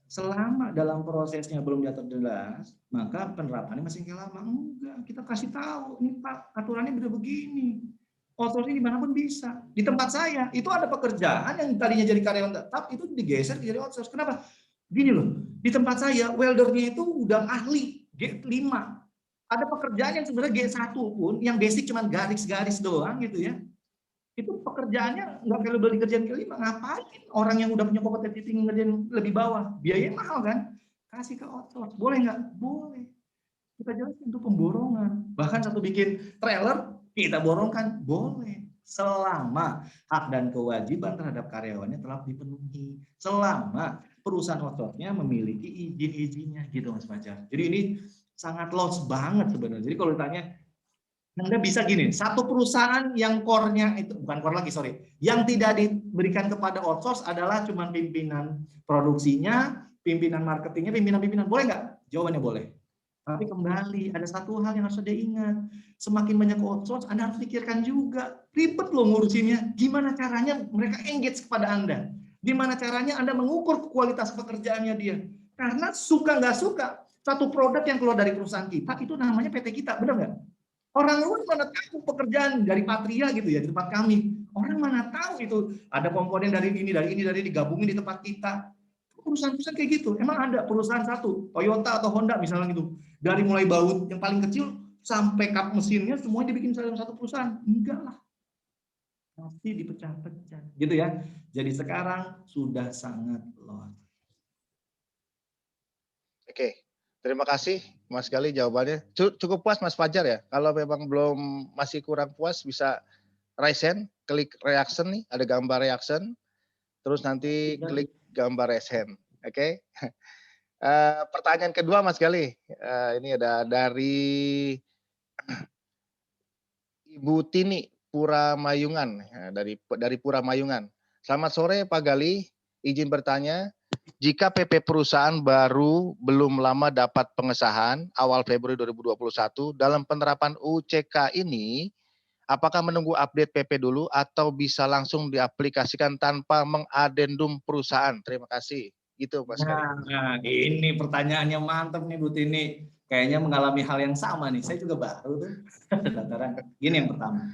S1: Selama dalam prosesnya belum diatur jelas, maka penerapannya masih kayak lama. Enggak, kita kasih tahu, ini Pak, aturannya udah begini. Outsourcing dimanapun bisa. Di tempat saya, itu ada pekerjaan yang tadinya jadi karyawan tetap, itu digeser jadi outsource. Kenapa? Gini loh, di tempat saya, weldernya itu udah ahli, G5. Ada pekerjaan yang sebenarnya G1 pun, yang basic cuma garis-garis doang gitu ya. Itu pekerjaannya nggak available di kerjaan kelima. Ngapain orang yang udah punya kompetensi tinggi ngerjain lebih bawah? Biayanya mahal kan? Kasih ke outsource. Boleh nggak? Boleh. Kita jelasin itu pemborongan. Bahkan satu bikin trailer, kita borongkan. Boleh. Selama hak dan kewajiban terhadap karyawannya telah dipenuhi. Selama perusahaan outsource-nya memiliki izin-izinnya. Gitu Mas Fajar. Jadi ini sangat loss banget sebenarnya. Jadi kalau ditanya, Anda bisa gini, satu perusahaan yang core-nya itu, bukan core lagi, sorry, yang tidak diberikan kepada outsource adalah cuma pimpinan produksinya, pimpinan marketingnya, pimpinan-pimpinan. Boleh nggak? Jawabannya boleh. Tapi kembali, ada satu hal yang harus Anda ingat. Semakin banyak outsource, Anda harus pikirkan juga. Ribet loh ngurusinnya. Gimana caranya mereka engage kepada Anda? Gimana caranya Anda mengukur kualitas pekerjaannya dia? Karena suka nggak suka, satu produk yang keluar dari perusahaan kita, itu namanya PT kita, benar nggak? Orang luar mana tahu pekerjaan dari Patria gitu ya di tempat kami. Orang mana tahu itu ada komponen dari ini digabungin di tempat kita. Perusahaan-perusahaan kayak gitu. Emang ada perusahaan satu, Toyota atau Honda misalnya gitu. Dari mulai baut yang paling kecil sampai kap mesinnya semuanya dibikin dalam satu perusahaan. Enggak lah. Pasti dipecah-pecah. Gitu ya. Jadi sekarang sudah sangat lost.
S3: Oke. Terima kasih Mas Gali jawabannya. Cukup puas Mas Fajar ya. Kalau memang belum masih kurang puas bisa raise hand, klik reaction nih, ada gambar reaction. Terus nanti klik gambar raise hand. Oke. Pertanyaan kedua Mas Gali. Ini ada dari Ibu Tini Puramayungan, dari Puramayungan. Selamat sore Pak Gali, izin bertanya, jika PP perusahaan baru belum lama dapat pengesahan awal Februari 2021 dalam penerapan UCK ini, apakah menunggu update PP dulu atau bisa langsung diaplikasikan tanpa mengadendum perusahaan? Terima kasih. Gitu Mas Gali.
S1: Nah, ini pertanyaannya mantap nih Bu Tini. Kayaknya mengalami hal yang sama nih. Saya juga baru tuh. Gini yang pertama.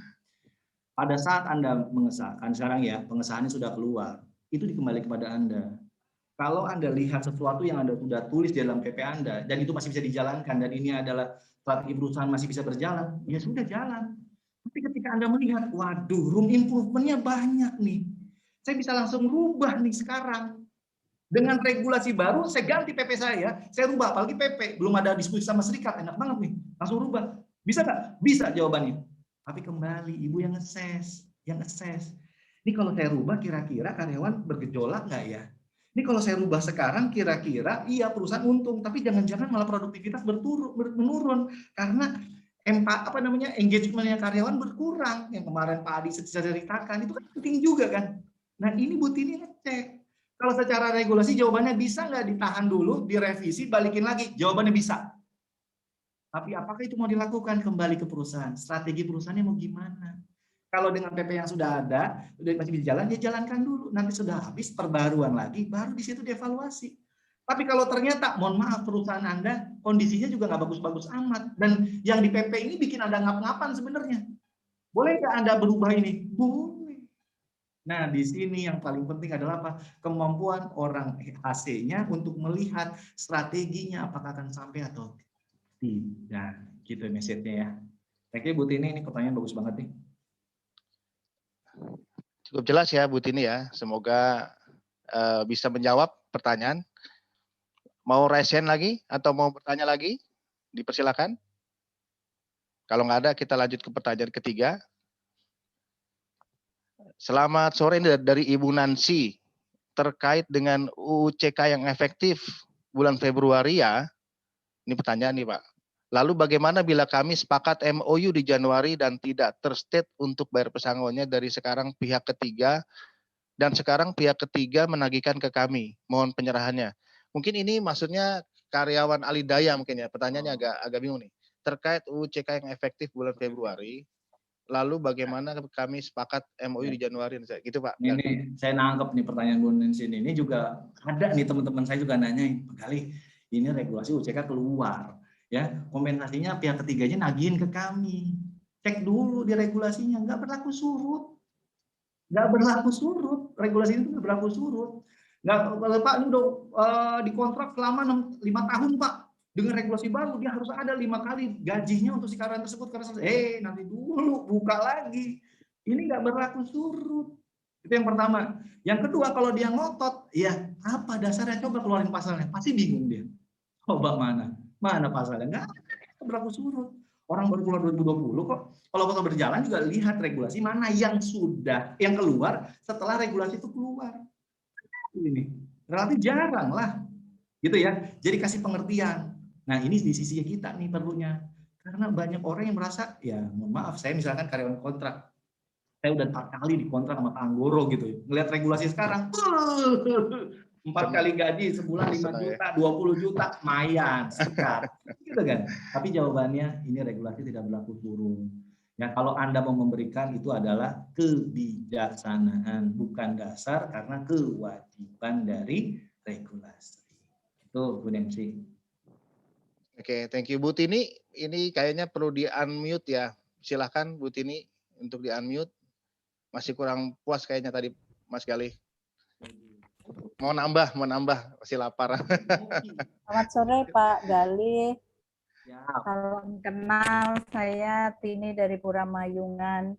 S1: Pada saat Anda mengesahkan, sekarang ya, pengesahannya sudah keluar. Itu dikembali kepada Anda. Kalau Anda lihat sesuatu yang Anda sudah tulis di dalam PP Anda, dan itu masih bisa dijalankan, dan ini adalah strategi perusahaan masih bisa berjalan, ya sudah jalan. Tapi ketika Anda melihat, waduh, room improvement-nya banyak nih. Saya bisa langsung rubah nih sekarang. Dengan regulasi baru, saya ganti PP saya rubah, apalagi PP, belum ada diskusi sama serikat, enak banget nih, langsung rubah. Bisa nggak? Bisa jawabannya. Tapi kembali, Ibu yang assess. Ini kalau saya rubah, kira-kira karyawan bergejolak nggak ya? Ini kalau saya rubah sekarang, kira-kira iya perusahaan untung, tapi jangan-jangan malah produktivitas menurun karena engagementnya karyawan berkurang. Yang kemarin Pak Adi ceritakan, itu kan penting juga kan. Nah ini Bu Tini ngecek. Kalau secara regulasi jawabannya bisa nggak ditahan dulu, direvisi, balikin lagi? Jawabannya bisa. Tapi apakah itu mau dilakukan? Kembali ke perusahaan. Strategi perusahaannya mau gimana? Kalau dengan PP yang sudah ada, masih bisa jalan, ya jalankan dulu. Nanti sudah habis, perbaruan lagi, baru di situ dievaluasi. Tapi kalau ternyata, mohon maaf, perusahaan Anda kondisinya juga nggak bagus-bagus amat. Dan yang di PP ini bikin Anda ngap-ngapan sebenarnya. Boleh nggak Anda berubah ini? Boleh. Nah, di sini yang paling penting adalah apa? Kemampuan orang HC-nya untuk melihat strateginya apakah akan sampai atau tidak. Gitu message-nya ya. Oke, Bu Tini, ini pertanyaan bagus banget nih.
S3: Cukup jelas ya Bu Tini ya. Semoga bisa menjawab pertanyaan. Mau raise hand lagi atau mau bertanya lagi? Dipersilakan. Kalau nggak ada, kita lanjut ke pertanyaan ketiga. Selamat sore, ini dari Ibu Nancy. Terkait dengan UU CK yang efektif bulan Februari ya. Ini pertanyaan nih Pak. Lalu bagaimana bila kami sepakat MOU di Januari dan tidak terstate untuk bayar pesangonnya dari sekarang pihak ketiga dan sekarang pihak ketiga menagihkan ke kami, mohon penyerahannya. Mungkin ini maksudnya karyawan Alidaya mungkin ya, pertanyaannya agak bingung nih. Terkait UU CK yang efektif bulan Februari, lalu bagaimana kami sepakat MOU di Januari, gitu Pak.
S1: Ini saya nangkep nih pertanyaan Bu Nensin ini juga ada nih teman-teman saya juga nanyain, Pak Gali, ini regulasi UCK keluar, ya kompensasinya pihak ketiganya nagihin ke kami. Cek dulu di regulasinya, nggak berlaku surut. Nggak berlaku surut, regulasi itu nggak berlaku surut. Nggak, Pak, ini udah dikontrak selama 5 tahun Pak. Dengan regulasi baru dia harus ada 5 kali gajinya untuk si karyawan tersebut karena nanti dulu buka lagi. Ini nggak berlaku surut. Itu yang pertama. Yang kedua, kalau dia ngotot, ya apa dasarnya? Coba keluarin pasalnya. Pasti bingung dia. Coba mana? Mana pasalnya? Nggak berlaku surut. Orang baru keluar 2020 kok. Kalau bakal berjalan juga lihat regulasi mana yang keluar setelah regulasi itu keluar. Ini relatif jarang lah, gitu ya. Jadi kasih pengertian. Nah ini di sisi kita nih perlunya, karena banyak orang yang merasa, ya mohon maaf, saya misalkan karyawan kontrak, saya udah 4 kali dikontrak sama Anggoro gitu. Ngelihat regulasi sekarang, 4 kali gaji sebulan 5 juta, 20 juta, mayan, sikat. Gitu kan. Tapi jawabannya ini regulasi tidak berlaku turun. Ya, kalau Anda mau memberikan itu adalah kebijaksanaan, bukan dasar karena kewajiban dari regulasi. Itu Bu Nancy.
S3: Oke, thank you Bu Tini. Ini kayaknya perlu di-unmute ya. Silahkan Bu Tini untuk di-unmute. Masih kurang puas kayaknya tadi Mas Gali. Mau nambah, masih lapar.
S2: Selamat sore Pak Gali. Salam kenal, saya Tini dari Puramayungan.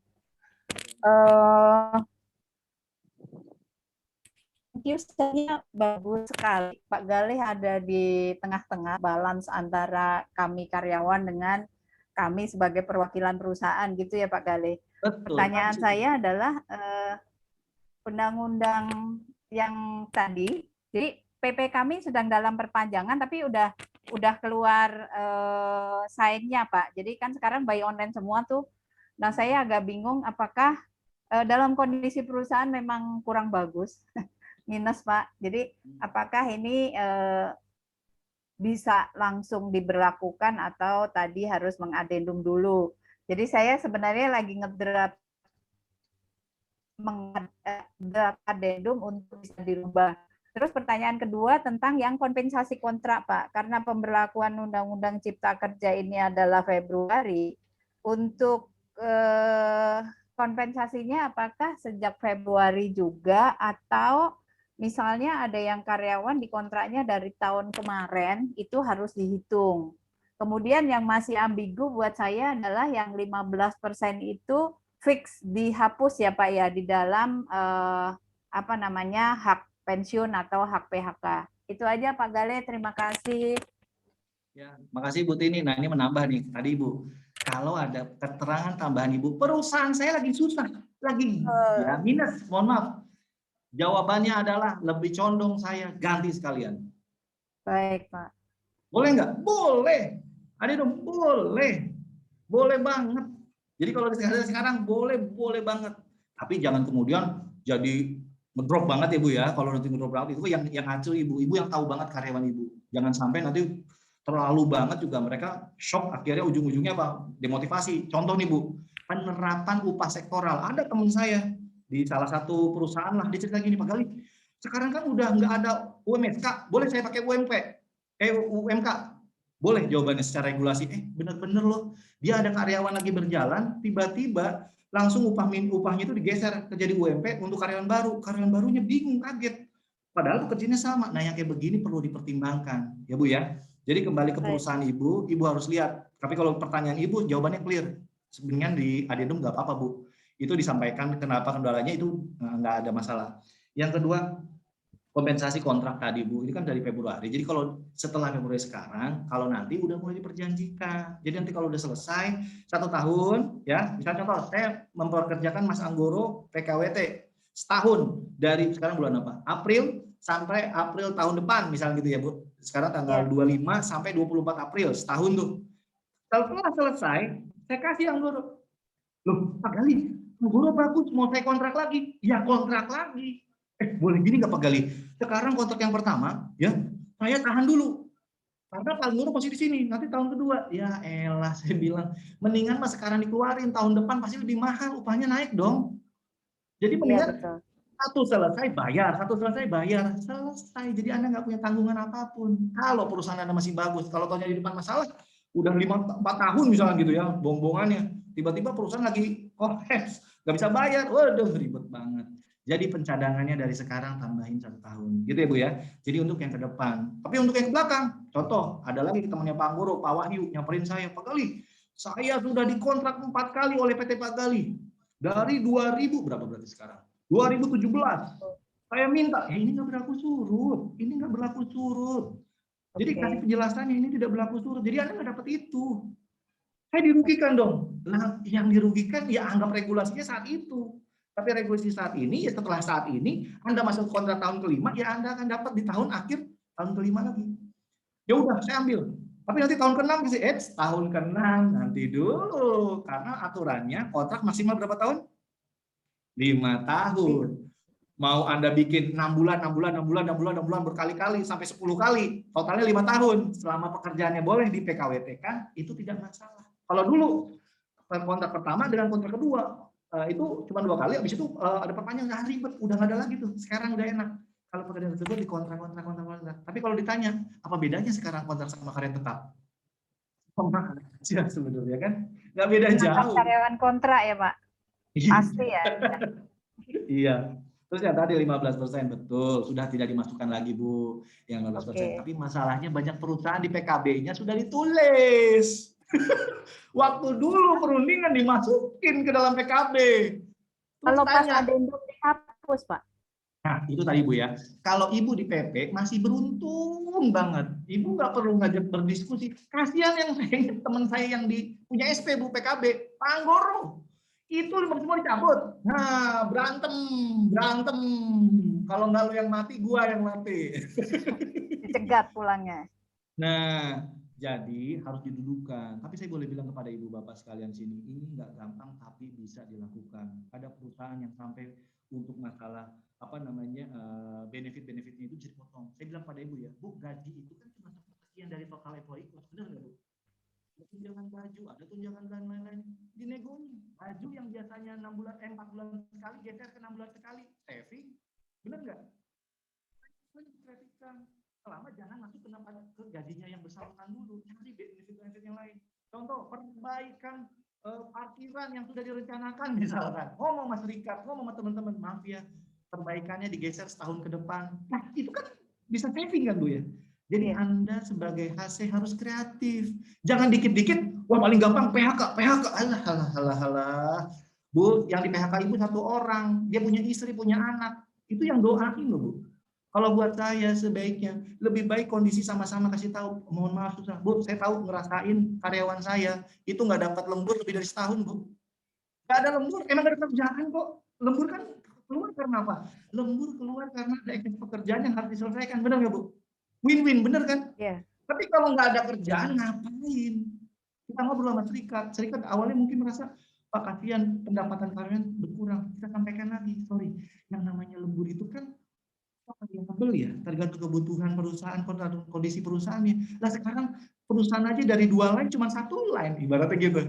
S2: Saya bagus sekali. Pak Gali ada di tengah-tengah balance antara kami karyawan dengan kami sebagai perwakilan perusahaan gitu ya Pak Gali.
S1: Betul.
S2: Pertanyaan saya adalah undang-undang yang tadi, jadi PP kami sedang dalam perpanjangan tapi udah keluar sign-nya Pak. Jadi kan sekarang buy online semua tuh. Nah saya agak bingung apakah dalam kondisi perusahaan memang kurang bagus, minus Pak. Jadi apakah ini bisa langsung diberlakukan atau tadi harus mengadendum dulu. Jadi saya sebenarnya lagi ngedraft adendum untuk bisa dirubah. Terus pertanyaan kedua tentang yang kompensasi kontrak Pak, karena pemberlakuan Undang-Undang Cipta Kerja ini adalah Februari, untuk kompensasinya apakah sejak Februari juga atau misalnya ada yang karyawan di kontraknya dari tahun kemarin itu harus dihitung. Kemudian yang masih ambigu buat saya adalah yang 15% itu fix dihapus ya Pak ya di dalam hak pensiun atau hak PHK. Itu aja Pak Gale, terima kasih.
S1: Ya, makasih Bu Tini. Nah ini menambah nih tadi Ibu. Kalau ada keterangan tambahan Ibu, perusahaan saya lagi susah, lagi ya minus, mohon maaf. Jawabannya adalah lebih condong saya ganti sekalian.
S2: Baik Pak.
S1: Boleh nggak? Boleh. Ada dong, boleh. Boleh banget. Jadi kalau sekarang boleh banget. Tapi jangan kemudian jadi ngedrop banget ya Bu ya. Kalau nanti ngedrop banget itu yang ngacu Ibu yang tahu banget karyawan Ibu. Jangan sampai nanti terlalu banget juga mereka shock, akhirnya ujung-ujungnya apa? Demotivasi. Contoh nih Bu, penerapan upah sektoral. Ada teman saya di salah satu perusahaan lah, dia cerita gini, Pak Gali, sekarang kan udah nggak ada UMSK, boleh saya pakai UMK? Boleh jawabannya secara regulasi. Bener-bener loh, dia ada karyawan lagi berjalan, tiba-tiba langsung upahnya itu digeser ke jadi UMP untuk karyawan barunya bingung, kaget. Padahal pekerjaannya sama. Nah yang kayak begini perlu dipertimbangkan, ya Bu ya. Jadi kembali ke perusahaan Ibu harus lihat. Tapi kalau pertanyaan Ibu jawabannya clear. Sebenarnya di adendum nggak apa-apa Bu. Itu disampaikan kenapa kendalanya itu nggak ada masalah. Yang kedua, kompensasi kontrak tadi Bu, ini kan dari Februari. Jadi kalau setelah Februari sekarang, kalau nanti udah mulai diperjanjikan. Jadi nanti kalau udah selesai 1 tahun, ya, misalnya contoh, saya mempekerjakan Mas Anggoro PKWT setahun dari sekarang bulan apa? April sampai April tahun depan, misalnya gitu ya Bu. Sekarang tanggal 25 sampai 24 April, setahun tuh. Setelah selesai, saya kasih Anggoro. Loh, Pak Gali, Anggoro bagus, mau saya kontrak lagi. Ya kontrak lagi. Boleh gini nggak Pak Gali? Sekarang kontrak yang pertama, ya saya tahan dulu. Karena Pak Anggoro masih di sini, nanti tahun kedua. Ya elah, saya bilang, mendingan mas sekarang dikeluarin, tahun depan pasti lebih mahal, upahnya naik dong. Jadi mendingan satu selesai bayar, selesai. Jadi Anda nggak punya tanggungan apapun. Kalau perusahaan Anda masih bagus, kalau tahunnya di depan masalah, udah 4 tahun misalnya gitu ya, bohong-bohongannya. Tiba-tiba perusahaan lagi kolaps, nggak bisa bayar, waduh ribet banget. Jadi pencadangannya dari sekarang tambahin 1 tahun, gitu ya Bu ya. Jadi untuk yang ke depan. Tapi untuk yang ke belakang, contoh, ada lagi temannya Pak Anggoro, Pak Wahyu, nyamperin saya, Pak Gali, saya sudah dikontrak 4 kali oleh PT Pak Gali. Dari 2000, berapa berarti sekarang? 2017. Saya minta, ini nggak berlaku surut. Jadi kasih penjelasannya, ini tidak berlaku surut. Jadi Anda nggak dapat itu. Saya dirugikan dong. Nah, yang dirugikan ya anggap regulasinya saat itu. Tapi regulasi saat ini, ya setelah saat ini, Anda masuk kontrak tahun kelima, ya Anda akan dapat di tahun akhir tahun kelima lagi. Ya udah, saya ambil. Tapi nanti tahun ke-6 bisa, tahun ke-6 nanti dulu. Karena aturannya kontrak maksimal berapa tahun? 5 tahun. Mau Anda bikin 6 bulan berkali-kali sampai 10 kali, totalnya 5 tahun. Selama pekerjaannya boleh di PKWT kan, itu tidak masalah. Kalau dulu kontrak pertama dengan kontrak kedua itu cuma 2 kali, habis itu ada perpanjangan, ribet, udah nggak ada lagi tuh. Sekarang udah enak. Kalau pekerjaan tersebut di kontrak. Tapi kalau ditanya, apa bedanya sekarang kontrak sama karyawan tetap? Sama aja sebenarnya kan, nggak beda jauh.
S2: Karyawan kontrak ya Pak, pasti ya.
S1: Iya. Terus yang tadi 15% betul, sudah tidak dimasukkan lagi Bu, yang 15%. Tapi masalahnya banyak perusahaan di PKB-nya sudah ditulis. Waktu dulu perundingan dimasukin ke dalam PKB.
S2: Kalau pas adendum dihapus Pak.
S1: Nah itu tadi Bu ya. Kalau Ibu di PP masih beruntung banget. Ibu nggak perlu ngajak berdiskusi. Kasihan yang teman saya yang punya SP Bu PKB, Pak Anggoro. Itu semua dicabut. Nah, berantem. Kalau nggak lu yang mati, gua yang mati.
S2: Dicegat pulangnya.
S1: Nah, jadi harus didudukan. Tapi saya boleh bilang kepada ibu bapak sekalian sini, ini nggak gampang tapi bisa dilakukan. Ada perusahaan yang sampai untuk masalah benefit-benefitnya itu jadi potong. Saya bilang pada ibu ya, Bu, gaji itu kan cuma sekian dari total employee cost, benar nggak Bu? Ada tunjangan baju, ada tunjangan dan lain-lain. Dinegonya, baju yang biasanya 4 bulan sekali geser ke 6 bulan sekali, saving, benar nggak? Selama jangan masuk ke gajinya yang bersangkutan dulu, cari benefit-benefit yang lain. Contoh, perbaikan parkiran yang sudah direncanakan misalkan. Ngomong Mas Rika, ngomong sama teman-teman, maaf ya, perbaikannya digeser setahun ke depan. Nah, itu kan bisa saving kan Bu ya? Jadi Anda sebagai HC harus kreatif. Jangan dikit-dikit, wah paling gampang PHK. Alah. Bu, yang di PHK ibu 1 orang, dia punya istri, punya anak. Itu yang doain loh Bu. Kalau buat saya sebaiknya lebih baik kondisi sama-sama kasih tahu, mohon maaf susah, Bu, saya tahu ngerasain karyawan saya itu nggak dapat lembur lebih dari setahun, Bu. Nggak ada lembur, emang nggak ada kerjaan kok. Lembur kan keluar karena apa? Lembur keluar karena ada aktivitas pekerjaan yang harus diselesaikan, benar nggak Bu? Win-win, benar kan? Iya. Tapi kalau nggak ada kerjaan ngapain? Kita ngobrol sama serikat awalnya mungkin merasa, Pak kasihan pendapatan karyawan berkurang. Kita sampaikan lagi, sorry, yang namanya lembur itu kan ya, tergantung kebutuhan perusahaan, kondisi perusahaannya. Nah sekarang perusahaan aja dari 2 line cuma 1 line, ibaratnya gitu.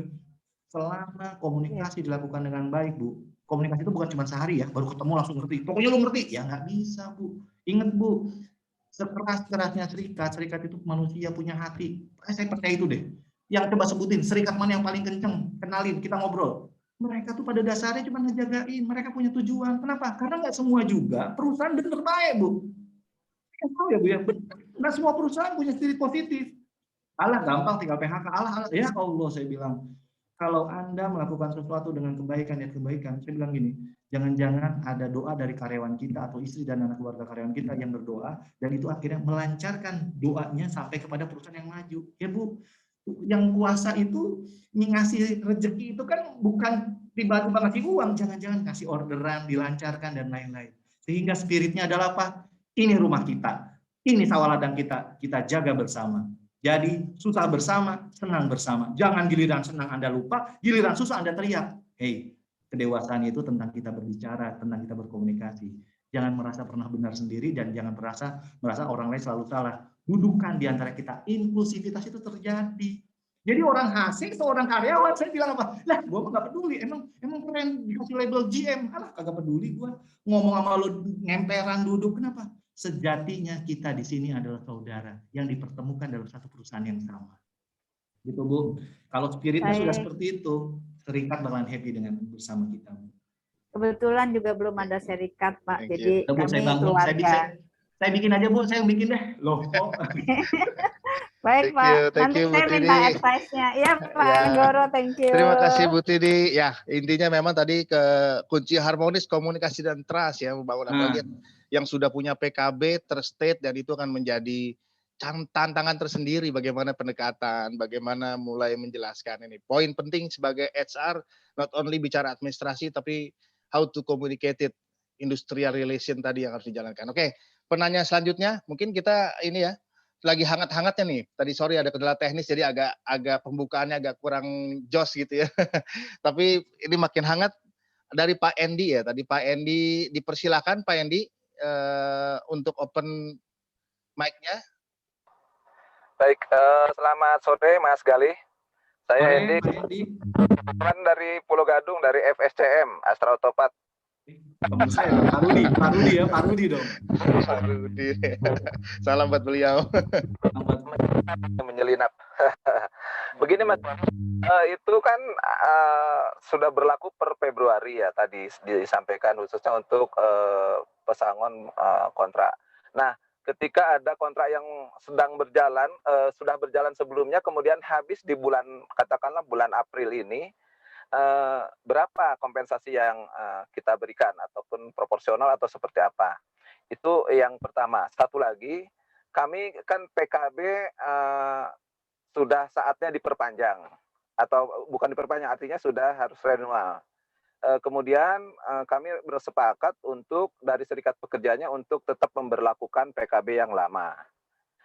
S1: Selama komunikasi dilakukan dengan baik, Bu. Komunikasi itu bukan cuma sehari ya, baru ketemu langsung ngerti. Pokoknya lu ngerti, ya nggak bisa, Bu. Ingat Bu, sekeras-kerasnya serikat itu manusia punya hati. Saya percaya itu deh. Yang coba sebutin, serikat mana yang paling kenceng, kenalin, kita ngobrol. Mereka tuh pada dasarnya cuma ngejagain, mereka punya tujuan. Kenapa? Karena nggak semua juga perusahaan bener baik, Bu. Kita tahu ya, Bu ya. Nggak semua perusahaan punya spirit positif. Alah gampang tinggal PHK, alah ya Allah saya bilang. kalau Anda melakukan sesuatu dengan kebaikan, saya bilang gini, jangan-jangan ada doa dari karyawan kita atau istri dan anak keluarga karyawan kita yang berdoa, dan itu akhirnya melancarkan doanya sampai kepada perusahaan yang maju. Ya Bu, yang kuasa itu ngasih rezeki itu kan bukan tiba-tiba ngasih uang, jangan-jangan kasih orderan, dilancarkan, dan lain-lain. Sehingga spiritnya adalah apa? Ini rumah kita, ini sawah ladang kita jaga bersama. Jadi susah bersama, senang bersama. Jangan giliran senang Anda lupa, giliran susah Anda teriak. Hei, kedewasaan itu tentang kita berbicara, tentang kita berkomunikasi. Jangan merasa pernah benar sendiri dan jangan merasa orang lain selalu salah. Dudukan di antara kita, inklusivitas itu terjadi. Jadi orang asing, seorang karyawan, saya bilang apa? Lah, gue mah gak peduli. Emang keren dikasih label GM. Alah, kagak peduli gue. Ngomong sama lo ngemperan duduk, kenapa? Sejatinya kita di sini adalah saudara yang dipertemukan dalam satu perusahaan yang sama. Gitu Bu. Kalau spiritnya sudah seperti itu, serikat bakalan happy dengan bersama kita.
S2: Kebetulan juga belum ada serikat Pak, jadi
S1: Bu,
S2: kami keluarga.
S1: Saya bikin aja Bu, saya bikin deh. Loh kok.
S2: Baik Pak, nanti saya minta advice-nya. Iya Pak Anggoro, thank you.
S3: Terima kasih Bu Tidi. Ya, intinya memang tadi kunci harmonis, komunikasi dan trust ya, membangun apalagi yang sudah punya PKB terstate, dan itu akan menjadi tantangan tersendiri bagaimana pendekatan, bagaimana mulai menjelaskan ini. Poin penting sebagai HR, not only bicara administrasi, tapi how to communicate it, industrial relation tadi yang harus dijalankan. Oke, penanya selanjutnya, mungkin kita ini ya, lagi hangat-hangatnya nih. Tadi sorry ada kendala teknis, jadi agak pembukaannya agak kurang jos gitu ya. Tapi ini makin hangat dari Pak Endi ya. Tadi Pak Endi dipersilakan Pak Endi untuk open mic-nya.
S4: Baik, selamat sore Mas Gali. Saya Endi, dari Pulau Gadung, dari FSCM, Astra Otopat.
S1: Pak Rudi dong.
S3: Pak Rudi. Salam buat beliau.
S4: Menyelinap. Begini Mas, itu kan sudah berlaku per Februari ya, tadi disampaikan khususnya untuk pesangon kontrak. Nah, ketika ada kontrak yang sedang berjalan, sudah berjalan sebelumnya, kemudian habis di katakanlah bulan April ini, berapa kompensasi yang kita berikan ataupun proporsional atau seperti apa? Itu yang pertama. Satu lagi, kami kan PKB sudah saatnya diperpanjang, atau bukan diperpanjang, artinya sudah harus renewal. Kemudian kami bersepakat untuk dari serikat pekerjanya untuk tetap memberlakukan PKB yang lama.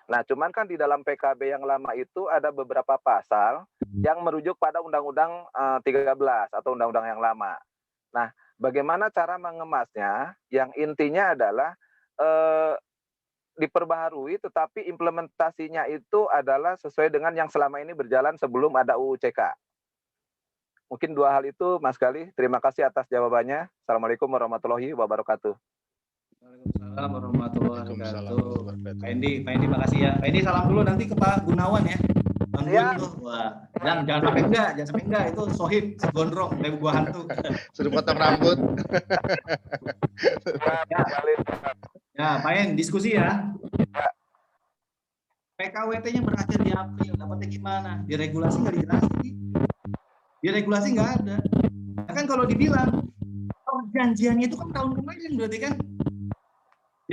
S4: Nah, cuman kan di dalam PKB yang lama itu ada beberapa pasal yang merujuk pada Undang-Undang 13 atau Undang-Undang yang lama. Nah, bagaimana cara mengemasnya? Yang intinya adalah diperbaharui, tetapi implementasinya itu adalah sesuai dengan yang selama ini berjalan sebelum ada UU CK. Mungkin dua hal itu, Mas Gali. Terima kasih atas jawabannya. Assalamualaikum warahmatullahi wabarakatuh.
S1: Waalaikumsalam warahmatullahi wabarakatuh. Pak Endi, makasih ya. Pak Endi salam dulu nanti ke Pak Gunawan ya. Bang Gun tuh. Wah, jangan sampai enggak, itu sohib, segondrong, dari buah hantu.
S3: Sudah potong rambut.
S1: Ya, Pak En, diskusi ya. PKWT-nya berakhir di April, dapatnya gimana? Di regulasi nggak dijelasin. Di regulasi nggak ada. Nah, kan kalau dibilang perjanjiannya itu kan tahun kemarin berarti kan.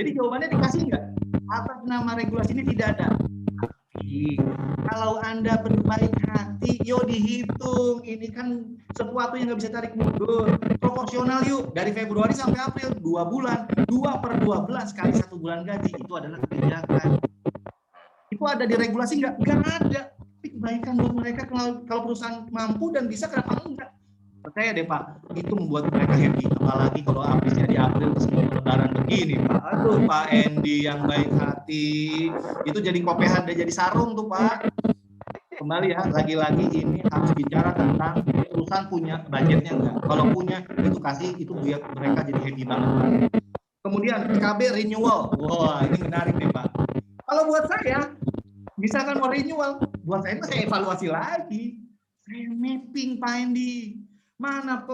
S1: Jadi jawabannya dikasih nggak? Atas nama regulasi ini tidak ada. Tapi kalau Anda berbaik hati, yo dihitung. Ini kan sesuatu yang nggak bisa tarik mundur. Proporsional yuk. Dari Februari sampai April 2 bulan, 2/12 kali 1 bulan gaji itu adalah kebijakan. Itu ada di regulasi nggak? Nggak ada. Tapi kebaikan buat mereka kalau perusahaan mampu dan bisa, kenapa enggak? Percaya deh Pak, itu membuat mereka happy. Apalagi kalau habisnya di April sebelum lebaran begini Pak. Aduh Pak Endi yang baik hati, itu jadi kopehan dan jadi sarung tuh Pak. Kembali ya, lagi-lagi ini harus bicara tentang perusahaan punya budgetnya enggak. Kalau punya, itu kasih, itu biar mereka jadi happy banget Pak. Kemudian PKB renewal, wah ini menarik nih Pak. Kalau buat saya, misalkan mau renewal, buat saya saya evaluasi lagi. Saya mapping Pak Endi. Mana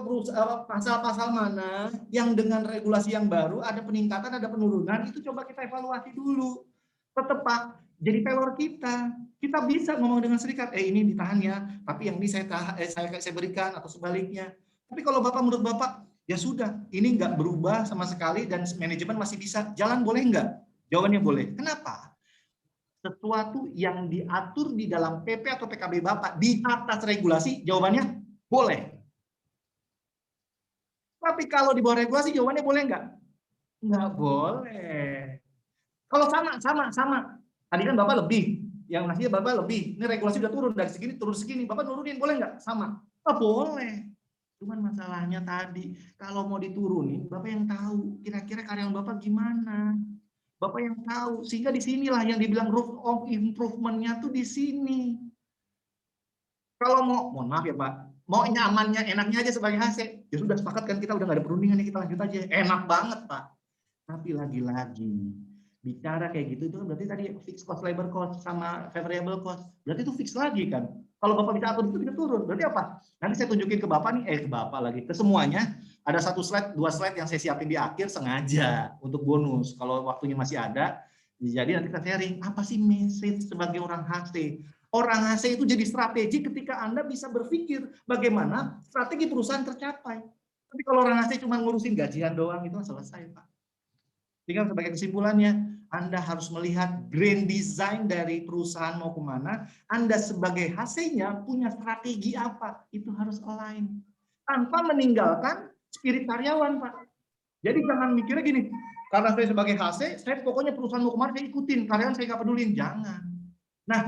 S1: pasal-pasal mana yang dengan regulasi yang baru ada peningkatan, ada penurunan, itu coba kita evaluasi dulu. Tetap Pak, jadi payroll kita. Kita bisa ngomong dengan serikat, ini ditahan ya, tapi yang ini saya berikan atau sebaliknya. Tapi kalau Bapak menurut Bapak, ya sudah, ini nggak berubah sama sekali dan manajemen masih bisa jalan, boleh nggak? Jawabannya boleh. Kenapa? Sesuatu yang diatur di dalam PP atau PKB Bapak di atas regulasi, jawabannya boleh. Tapi kalau di bawah regulasi, jawabannya boleh nggak? Nggak boleh. Kalau sama. Tadi kan Bapak lebih, yang ngasihnya Bapak lebih. Ini regulasi udah turun dari segini, turun segini. Bapak nurunin, boleh nggak? Sama. Oh, boleh. Cuman masalahnya tadi, kalau mau diturunin, Bapak yang tahu kira-kira karyawan Bapak gimana. Bapak yang tahu, sehingga di sinilah yang dibilang room of improvement-nya tuh di sini. Kalau mohon maaf ya Pak, mau nyamannya, enaknya aja sebagai HC, ya sudah sepakat kan kita udah nggak ada perundingan, kita lanjut aja. Enak banget Pak. Tapi lagi-lagi, bicara kayak gitu itu kan berarti tadi fixed cost labor cost sama variable cost. Berarti itu fix lagi kan. Kalau Bapak bisa atur itu bisa turun. Berarti apa? Nanti saya tunjukin ke Bapak nih, ke Bapak lagi, ke semuanya. Ada 1 slide, 2 slide yang saya siapin di akhir sengaja untuk bonus. Kalau waktunya masih ada, jadi nanti kita sharing, apa sih message sebagai orang HC? Orang HC itu jadi strategi ketika Anda bisa berpikir bagaimana strategi perusahaan tercapai. Tapi kalau orang HC cuma ngurusin gajian doang, itu selesai Pak. Tinggal sebagai kesimpulannya, Anda harus melihat grand design dari perusahaan mau kemana. Anda sebagai HC-nya punya strategi apa. Itu harus align. Tanpa meninggalkan spirit karyawan, Pak. Jadi jangan mikirnya gini, karena saya sebagai HC, saya pokoknya perusahaan mau kemana, saya ikutin. Karyawan saya nggak pedulin. Jangan. Nah,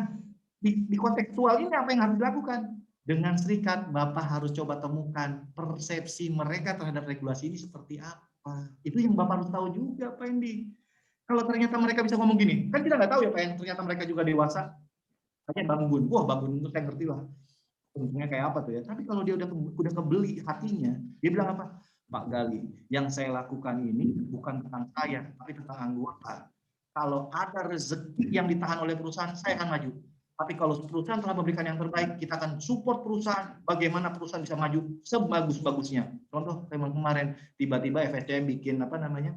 S1: di kontekstual ini apa yang harus dilakukan? Dengan serikat, Bapak harus coba temukan persepsi mereka terhadap regulasi ini seperti apa. Itu yang Bapak harus tahu juga, Pak Endi. Kalau ternyata mereka bisa ngomong gini, kan kita nggak tahu ya Pak, yang ternyata mereka juga dewasa. Katanya Bang Gun, wah Bang Gun itu saya ngerti lah. Untungnya kayak apa tuh ya. Tapi kalau dia udah kebeli hatinya, dia bilang apa? Pak Gali, yang saya lakukan ini bukan tentang saya, tapi tentang anggota. Kalau ada rezeki yang ditahan oleh perusahaan, saya akan maju. Tapi kalau perusahaan telah memberikan yang terbaik, kita akan support perusahaan bagaimana perusahaan bisa maju sebagus-bagusnya. Contoh kemarin tiba-tiba FSCM bikin apa namanya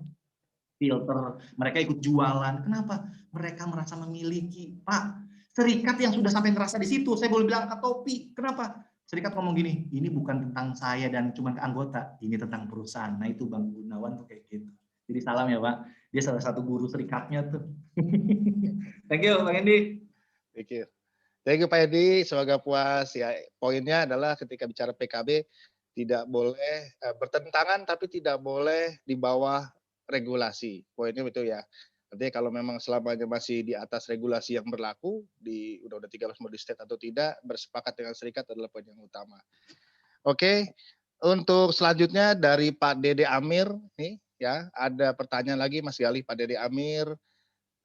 S1: filter, mereka ikut jualan. Kenapa? Mereka merasa memiliki. Pak, serikat yang sudah sampai ngerasa di situ, saya boleh bilang angkat topi. Kenapa? Serikat ngomong gini, ini bukan tentang saya dan cuma ke anggota, ini tentang perusahaan. Nah itu Bang Gunawan tuh kayak gitu. Jadi salam ya Pak, dia salah satu guru serikatnya tuh. Thank you Bang Endi.
S3: Thank you Pak Edi, semoga puas ya. Poinnya adalah ketika bicara PKB tidak boleh bertentangan tapi tidak boleh di bawah regulasi. Poinnya itu ya. Artinya kalau memang selamanya masih di atas regulasi yang berlaku di Undang-Undang 13 mau di state atau tidak, bersepakat dengan serikat adalah poin yang utama. Oke, untuk selanjutnya dari Pak Dede Amir nih ya, ada pertanyaan lagi Mas Gali, Pak Dede Amir,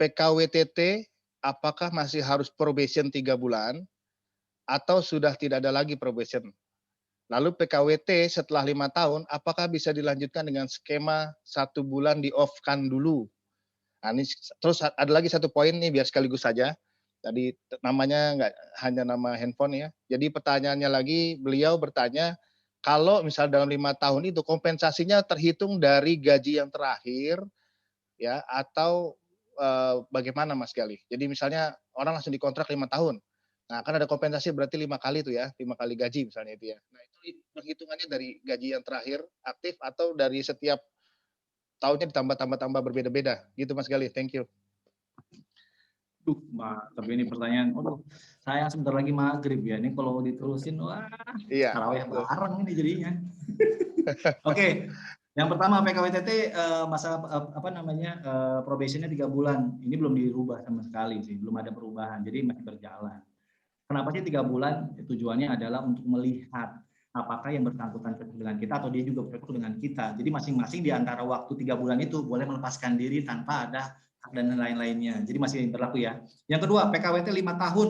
S3: PKWTT apakah masih harus probation 3 bulan atau sudah tidak ada lagi probation? Lalu PKWT setelah 5 tahun, apakah bisa dilanjutkan dengan skema 1 bulan di off-kan dulu? Nah, ini, terus ada lagi satu poin nih, biar sekaligus saja. Tadi namanya nggak hanya nama handphone ya. Jadi pertanyaannya lagi, beliau bertanya, kalau misal dalam 5 tahun itu kompensasinya terhitung dari gaji yang terakhir, ya atau bagaimana Mas Gali? Jadi misalnya orang langsung dikontrak 5 tahun. Nah, kan ada kompensasi berarti 5 kali tuh ya, 5 kali gaji misalnya itu ya. Nah, itu perhitungannya dari gaji yang terakhir aktif atau dari setiap tahunnya ditambah berbeda-beda. Gitu Mas Gali, thank you.
S1: Tapi ini pertanyaan, saya sebentar lagi maghrib ya. Ini kalau diterusin, wah, tarawih bareng ini jadinya. Oke. Yang pertama PKWTT masa probationnya 3 bulan. Ini belum dirubah sama sekali sih, belum ada perubahan. Jadi masih berjalan. Kenapa sih 3 bulan? Tujuannya adalah untuk melihat apakah yang bersangkutan cocok dengan kita atau dia juga cocok dengan kita. Jadi masing-masing di antara waktu 3 bulan itu boleh melepaskan diri tanpa ada hak dan lain-lainnya. Jadi masih berlaku ya. Yang kedua, PKWT 5 tahun.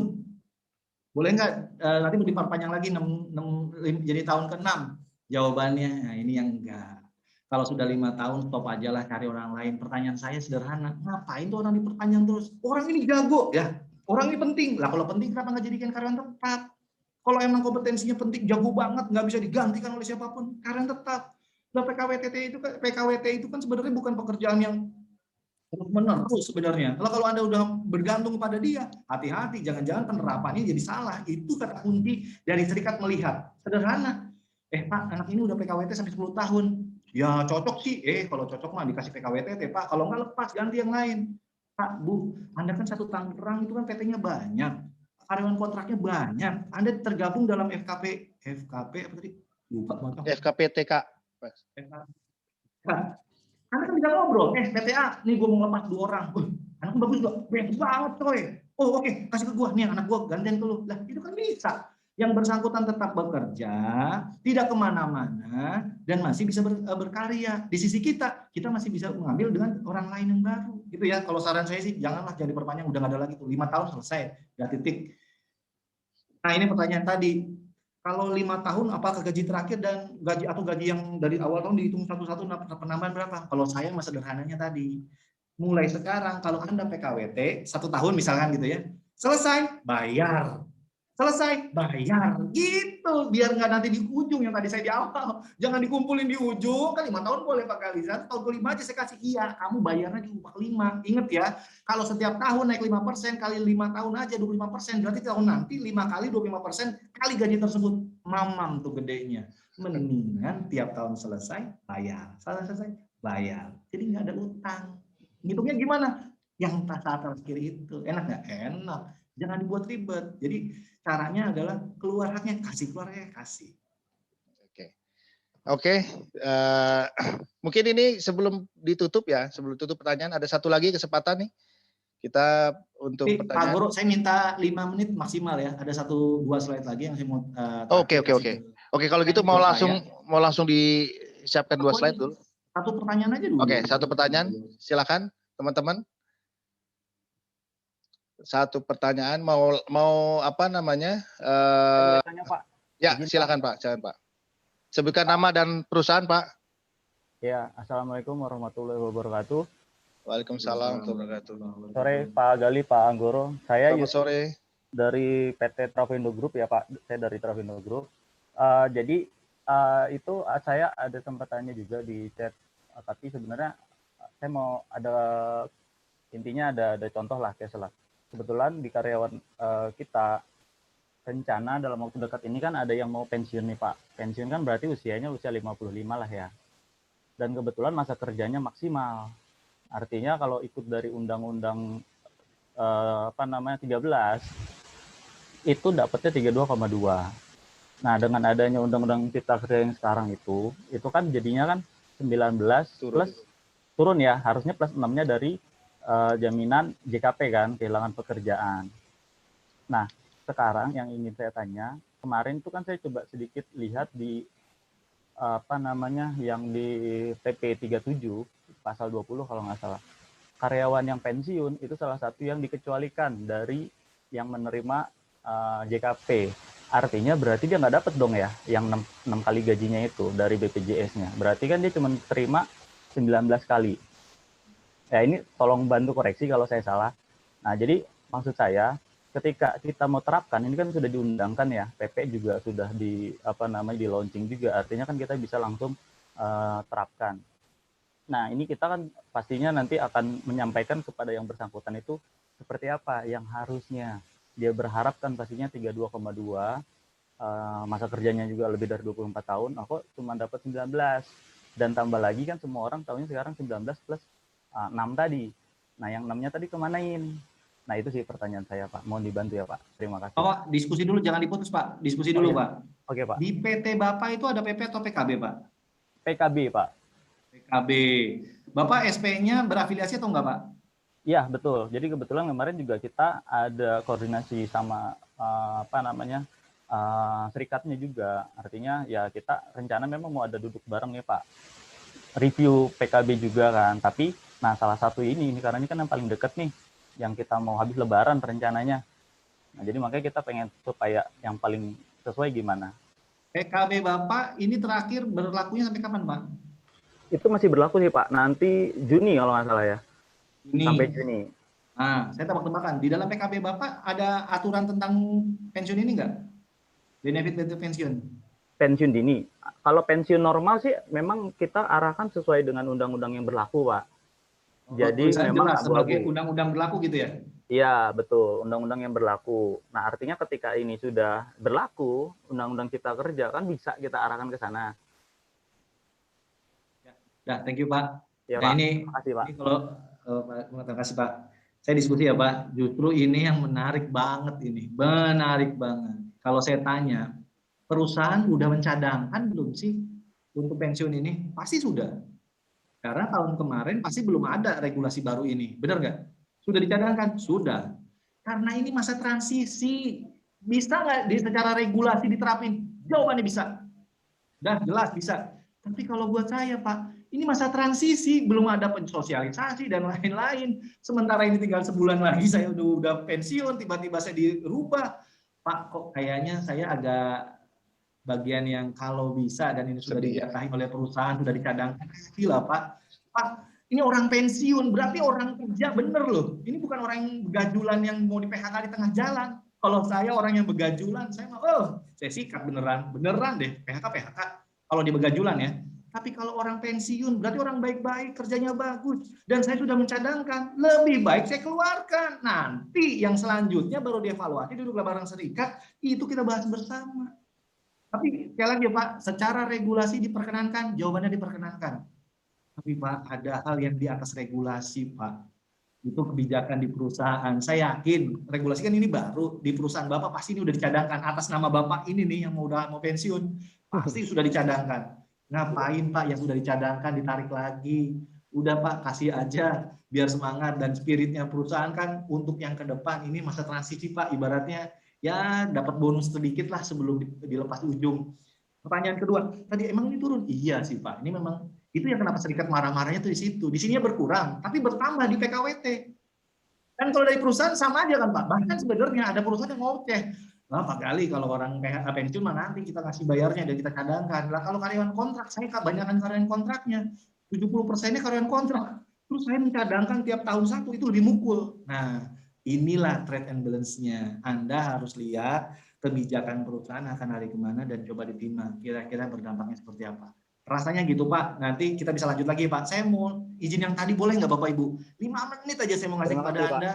S1: Boleh nggak nanti mau diperpanjang lagi jadi tahun ke-6? Jawabannya, nah ini yang enggak. Kalau sudah 5 tahun, stop aja lah, cari orang lain. Pertanyaan saya sederhana, ngapain tuh orang diperpanjang terus? Orang ini jago ya, orang ini penting. Lah kalau penting kenapa nggak jadikan karyawan tetap? Kalau emang kompetensinya penting, jago banget, nggak bisa digantikan oleh siapapun, karyawan tetap. Nah PKWT itu kan sebenarnya bukan pekerjaan yang terus-menerus sebenarnya. Kalau Anda udah bergantung pada dia, hati-hati, jangan-jangan penerapannya jadi salah. Itu kata kunci dari Serikat Melihat. Sederhana. Pak, anak ini udah PKWT sampai 10 tahun. Ya cocok sih. Kalau cocok mah dikasih PKWT, Pak. Kalau nggak lepas, ganti yang lain. Pak, Bu, Anda kan satu Tangerang itu kan PT-nya banyak. Karyawan kontraknya banyak. Anda tergabung dalam FKP apa tadi? Lupa.
S3: FKPTK.
S1: Anda kan bisa ngobrol, PTA, nih gue mau lepas 2 orang. Anaknya bagus juga, bagus banget coy. Oh oke, kasih ke gue, nih anak gue gantian ke lu. Lah itu kan bisa. Yang bersangkutan tetap bekerja, tidak kemana-mana, dan masih bisa berkarya. Di sisi kita masih bisa mengambil dengan orang lain yang baru. Gitu ya, kalau saran saya sih, janganlah jadi perpanjang, udah nggak ada lagi tuh. 5 tahun selesai, udah titik. Nah ini pertanyaan tadi. Kalau 5 tahun apakah gaji terakhir dan gaji yang dari awal tahun dihitung satu-satu penambahan berapa? Kalau saya mas sederhananya tadi, mulai sekarang kalau Anda PKWT 1 tahun misalkan gitu ya, selesai bayar. Selesai bayar gitu, biar nggak nanti di ujung yang tadi saya di awal. Jangan dikumpulin di ujung, kan 5 tahun boleh Pak Kalizan, tahun kelima aja saya kasih, iya kamu bayarnya di upah kelima. Ingat ya, kalau setiap tahun naik 5% kali 5 tahun aja 25%, berarti tahun nanti 5 kali 25% kali gaji tersebut. Mamam tuh gedenya. Mendingan tiap tahun selesai bayar, selesai bayar. Jadi nggak ada utang. Ngitungnya gimana? Yang saat terakhir itu enak nggak? Enak. Jangan dibuat ribet. Jadi caranya adalah keluar haknya, kasih keluarnya kasih.
S3: Oke. Mungkin ini sebelum ditutup ya, sebelum tutup pertanyaan, ada satu lagi kesempatan nih. Kita untuk pertanyaan.
S1: Pak Goro, saya minta 5 menit maksimal ya. Ada 1-2 slide lagi yang saya mau.
S3: Oke. Oke, kalau gitu mau langsung disiapkan 2 slide dulu.
S1: Satu pertanyaan aja dulu.
S3: Oke, satu pertanyaan. Silakan teman-teman. Satu pertanyaan mau apa namanya?
S5: Tanya, Pak.
S3: Ya, silakan Pak, jangan Pak. Sebutkan nama dan perusahaan Pak.
S5: Ya, Assalamualaikum warahmatullahi wabarakatuh.
S3: Waalaikumsalam warahmatullahi wabarakatuh.
S5: Sore Pak Gali, Pak Anggoro. Saya
S3: sore
S5: dari PT Travindo Group ya Pak. Saya dari Travindo Group. Jadi itu saya ada sempat tanya juga di chat. Tapi sebenarnya saya mau intinya ada contoh lah kayak kebetulan di karyawan kita rencana dalam waktu dekat ini kan ada yang mau pensiun nih Pak. Pensiun kan berarti usianya usia 55 lah ya. Dan kebetulan masa kerjanya maksimal. Artinya kalau ikut dari undang-undang 13 itu dapatnya 32,2. Nah, dengan adanya undang-undang cipta kerja yang sekarang itu kan jadinya kan 19 turun ya, harusnya plus 6-nya dari jaminan JKP kan, kehilangan pekerjaan. Nah, sekarang yang ingin saya tanya, kemarin itu kan saya coba sedikit lihat di yang di PP 37 pasal 20 kalau nggak salah. Karyawan yang pensiun itu salah satu yang dikecualikan dari yang menerima JKP. Artinya berarti dia nggak dapat dong ya yang 6 kali gajinya itu dari BPJS-nya. Berarti kan dia cuma terima 19 kali. Ya ini tolong bantu koreksi kalau saya salah. Nah jadi maksud saya ketika kita mau terapkan ini kan sudah diundangkan ya, PP juga sudah di launching juga. Artinya kan kita bisa langsung terapkan. Nah ini kita kan pastinya nanti akan menyampaikan kepada yang bersangkutan itu seperti apa yang harusnya dia berharap kan pastinya 32,2 masa kerjanya juga lebih dari 24 tahun. Kok cuma dapat 19 dan tambah lagi kan semua orang tahunya sekarang 19 plus 6 tadi. Nah, yang 6-nya tadi kemanain? Nah, itu sih pertanyaan saya, Pak. Mohon dibantu ya, Pak. Terima kasih.
S1: Pak, diskusi dulu, jangan diputus, Pak. Diskusi dulu, Pak.
S5: Oke, Pak.
S1: Di PT Bapak itu ada PP atau PKB, Pak?
S5: PKB, Pak.
S1: PKB. Bapak SP-nya berafiliasi atau enggak, Pak?
S5: Iya, betul. Jadi kebetulan kemarin juga kita ada koordinasi sama serikatnya juga. Artinya ya kita rencana memang mau ada duduk bareng ya, Pak. Review PKB juga kan. Tapi nah salah satu ini karena ini kan yang paling dekat nih yang kita mau habis lebaran rencananya. Nah, jadi makanya kita pengen supaya yang paling sesuai gimana.
S1: PKB Bapak ini terakhir berlakunya sampai kapan, Pak?
S5: Itu masih berlaku sih, Pak. Nanti Juni kalau nggak salah ya.
S1: Juni.
S5: Sampai Juni.
S1: Nah, saya tebak-tebakan. Di dalam PKB Bapak ada aturan tentang pensiun ini nggak? Benefit pensiun.
S5: Pensiun dini. Kalau pensiun normal sih memang kita arahkan sesuai dengan undang-undang yang berlaku, Pak. Jadi
S1: Tulisannya
S5: memang
S1: jelas sebagai
S5: abu-abu.
S1: undang-undang berlaku gitu ya?
S5: Iya, betul, undang-undang yang berlaku. Nah, artinya ketika ini sudah berlaku, undang-undang cipta kerja kan bisa kita arahkan ke sana.
S1: Nah, thank you Pak.
S5: Ya,
S1: Nah
S5: Pak.
S1: ini
S5: Makasih, Pak.
S1: kalau terima kasih Pak. Saya diskusi ya Pak. Justru ini yang menarik banget ini, menarik banget. Kalau saya tanya, perusahaan udah mencadangkan belum sih untuk pensiun ini? Pasti sudah. Karena tahun kemarin pasti belum ada regulasi baru ini, benar nggak? Sudah dicadangkan? Sudah. Karena ini masa transisi, bisa nggak secara regulasi diterapin? Jawabannya bisa. Dah jelas bisa. Tapi kalau buat saya Pak, ini masa transisi, belum ada pensosialisasi dan lain-lain. Sementara ini tinggal sebulan lagi saya udah pensiun, tiba-tiba saya dirubah. Pak, kok kayaknya saya agak bagian yang kalau bisa dan ini sudah dijatahi oleh perusahaan, sudah dicadangkan, lah Pak. Pak, ini orang pensiun, berarti orang kerja bener loh. Ini bukan orang yang begajulan yang mau di PHK di tengah jalan. Kalau saya orang yang begajulan, saya mau, saya sikat beneran deh, PHK. Kalau di begajulan ya. Tapi kalau orang pensiun, berarti orang baik-baik, kerjanya bagus. Dan saya sudah mencadangkan, lebih baik saya keluarkan. Nanti yang selanjutnya baru dievaluasi, duduk bareng serikat, itu kita bahas bersama. Tapi sekali lagi Pak, secara regulasi diperkenankan, jawabannya diperkenankan. Tapi Pak, ada hal yang di atas regulasi Pak. Itu kebijakan di perusahaan. Saya yakin, regulasi kan ini baru, di perusahaan Bapak pasti ini udah dicadangkan. Atas nama Bapak ini nih yang mau pensiun, pasti sudah dicadangkan. Ngapain Pak yang sudah dicadangkan ditarik lagi? Udah Pak, kasih aja biar semangat dan spiritnya perusahaan kan untuk yang ke depan ini masa transisi Pak, ibaratnya ya dapat bonus sedikit lah sebelum dilepas ujung. Pertanyaan kedua, tadi emang ini turun? Iya sih Pak, ini memang itu yang kenapa serikat marah-marahnya tuh di situ. Di sininya berkurang, tapi bertambah di PKWT. Dan kalau dari perusahaan sama aja kan Pak. Bahkan sebenarnya ada perusahaan yang ngoceh. Nah, Pak Gali kalau orang pensiun mah nanti kita kasih bayarnya dan kita cadangkan. Lah kalau karyawan kontrak, saya kebanyakan karyawan kontraknya 70%-nya karyawan kontrak. Terus saya mencadangkan tiap tahun satu, itu lebih mukul. Nah, inilah trade and balance-nya. Anda harus lihat kebijakan perusahaan akan lari kemana dan coba ditimbang. Kira-kira berdampaknya seperti apa. Rasanya gitu Pak. Nanti kita bisa lanjut lagi Pak. Saya mau izin yang tadi boleh nggak Bapak Ibu? 5 menit aja saya mau ngasih kepada Anda.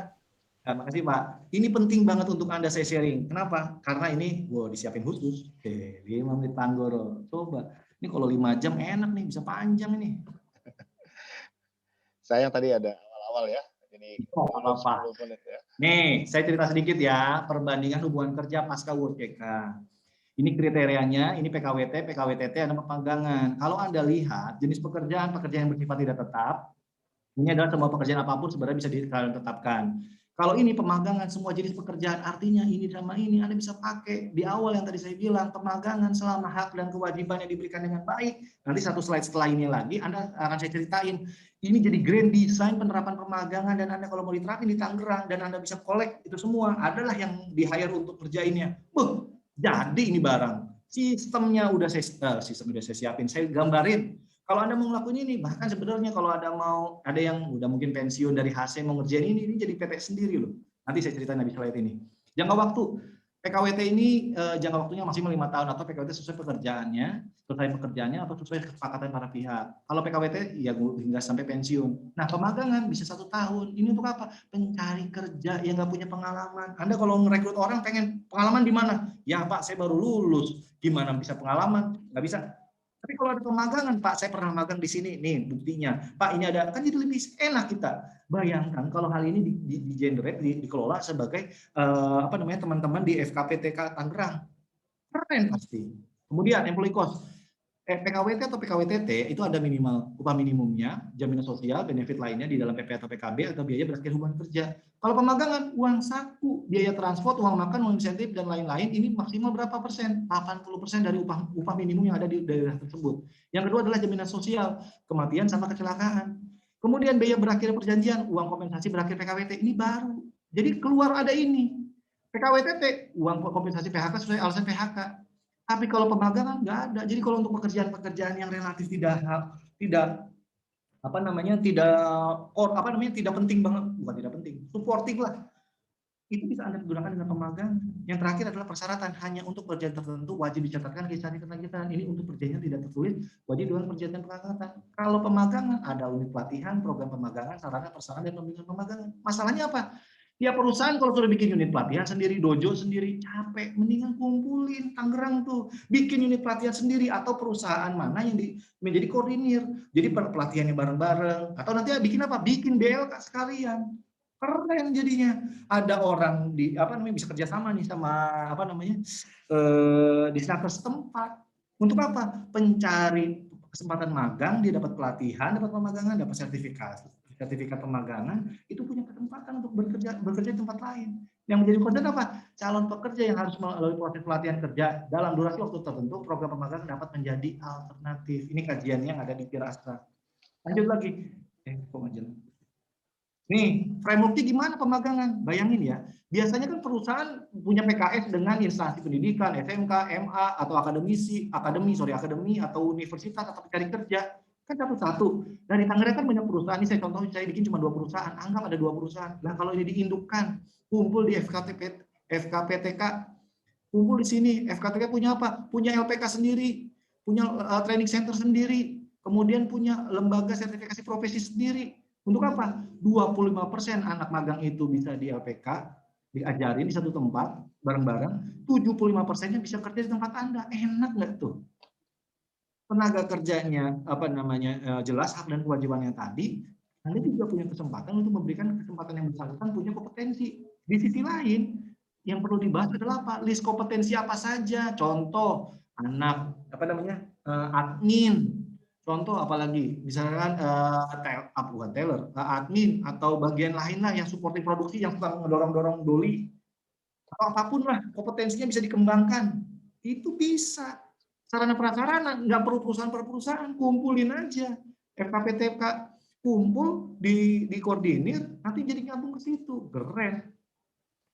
S1: Nah, makasih Pak. Ini penting banget untuk Anda saya sharing. Kenapa? Karena ini disiapin khusus. 5 menit Panggoro. Coba. Ini kalau 5 jam enak nih, bisa panjang ini.
S3: Saya tadi ada awal-awal ya. Jadi
S1: 10 menit ya. Nih, saya cerita sedikit ya, perbandingan hubungan kerja pasca WTK. Ini kriterianya, ini PKWT, PKWTT, ada pemagangan. Kalau Anda lihat jenis pekerjaan yang bersifat tidak tetap, ini adalah semua pekerjaan apapun sebenarnya bisa ditetapkan. Kalau ini pemagangan semua jenis pekerjaan, artinya ini sama ini Anda bisa pakai di awal yang tadi saya bilang, pemagangan selama hak dan kewajibannya diberikan dengan baik. Nanti satu slide setelah ini lagi Anda akan saya ceritain. Ini jadi grand design penerapan pemagangan dan Anda kalau mau diterapin di Tangerang dan Anda bisa collect itu semua adalah yang di hire untuk kerjainnya. Jadi ini barang. Sistemnya udah saya siapin, saya gambarin. Kalau Anda mau ngelakuin ini, bahkan sebenarnya kalau ada yang udah mungkin pensiun dari HC mau ngerjain ini jadi PT sendiri loh. Nanti saya ceritain di slide ini. Jangka waktu PKWT ini jangka waktunya maksimal 5 tahun atau PKWT sesuai pekerjaannya atau sesuai kesepakatan para pihak. Kalau PKWT ya hingga sampai pensiun. Nah pemagangan bisa 1 tahun. Ini untuk apa? Pencari kerja yang nggak punya pengalaman. Anda kalau ngerekrut orang pengen pengalaman di mana? Ya Pak, saya baru lulus. Gimana bisa pengalaman? Nggak bisa. Tapi kalau ada pemagangan, Pak, saya pernah magang di sini, nih buktinya. Pak, ini ada, kan jadi lebih enak kita. Bayangkan kalau hal ini dikelola sebagai teman-teman di FKPTK Tangerang. Keren pasti. Kemudian employee cost. PKWT atau PKWTT itu ada minimal upah minimumnya, jaminan sosial, benefit lainnya di dalam PP atau PKB atau biaya berdasarkan hubungan kerja. Kalau pemagangan, uang saku, biaya transport, uang makan, uang insentif, dan lain-lain, ini maksimal berapa persen? 80% dari upah minimum yang ada di daerah tersebut. Yang kedua adalah jaminan sosial, kematian sama kecelakaan. Kemudian biaya berakhir perjanjian, uang kompensasi berakhir PKWT, ini baru. Jadi keluar ada ini. PKWTT, uang kompensasi PHK sesuai alasan PHK. Tapi kalau pemagangan nggak ada. Jadi kalau untuk pekerjaan-pekerjaan yang relatif tidak penting banget, bukan tidak penting, supporting lah. itu bisa Anda gunakan dengan pemagangan. Yang terakhir adalah persyaratan, hanya untuk perjanjian tertentu wajib dicatatkan kisah kita. Ini untuk perjanjian tidak tertulis wajib dengan perjanjian pengangkatan. Kalau pemagangan ada unit pelatihan, program pemagangan, sarana prasarana dan pembimbingan pemagangan. Masalahnya apa? Tiap perusahaan kalau sudah bikin unit pelatihan sendiri, dojo sendiri, capek, mendingan kumpulin Tangerang tuh, bikin unit pelatihan sendiri, atau perusahaan mana yang menjadi koordinir. Jadi pelatihannya bareng-bareng, atau nanti bikin apa? Bikin BLK sekalian. Keren jadinya. Ada orang di bisa kerjasama nih sama di snaker setempat. Untuk apa? Pencari kesempatan magang, dia dapat pelatihan, dapat pemagangan, dapat sertifikat pemagangan, itu punya kesempatan untuk bekerja di tempat lain. Yang menjadi concern apa? Calon pekerja yang harus melalui proses pelatihan kerja dalam durasi waktu tertentu, program pemagangan dapat menjadi alternatif. Ini kajian yang ada di Pirastra. Lanjut lagi. Nih, frameworknya gimana pemagangan? Bayangin ya, biasanya kan perusahaan punya PKS dengan instansi pendidikan, SMK, MA, atau akademi, atau universitas, atau pencari kerja. Kan satu-satu. Dari Tangerang kan banyak perusahaan, ini saya contoh, saya bikin cuma 2 perusahaan, anggap ada 2 perusahaan. Nah, kalau ini diindukkan, kumpul di FKPTK, kumpul di sini, FKPTK punya apa? Punya LPK sendiri, punya training center sendiri, kemudian punya lembaga sertifikasi profesi sendiri. Untuk apa? 25% anak magang itu bisa di LPK, diajarin di satu tempat, bareng-bareng, 75%-nya bisa kerja di tempat Anda. Enak nggak tuh? Tenaga kerjanya, jelas hak dan kewajibannya tadi, Anda juga punya kesempatan untuk memberikan kesempatan yang bersangkutan punya kompetensi. Di sisi lain, yang perlu dibahas adalah apa? List kompetensi apa saja? Contoh, anak, admin. Contoh apalagi, misalkan bukan teller, admin atau bagian lain lah yang supporting produksi yang suka ngedorong-dorong doli atau apapun lah kompetensinya bisa dikembangkan. Itu bisa. Sarana prasarana nggak perlu perusahaan per perusahaan, kumpulin aja. FKPTK kumpul di koordinir, nanti jadi nyambung ke situ. Keren.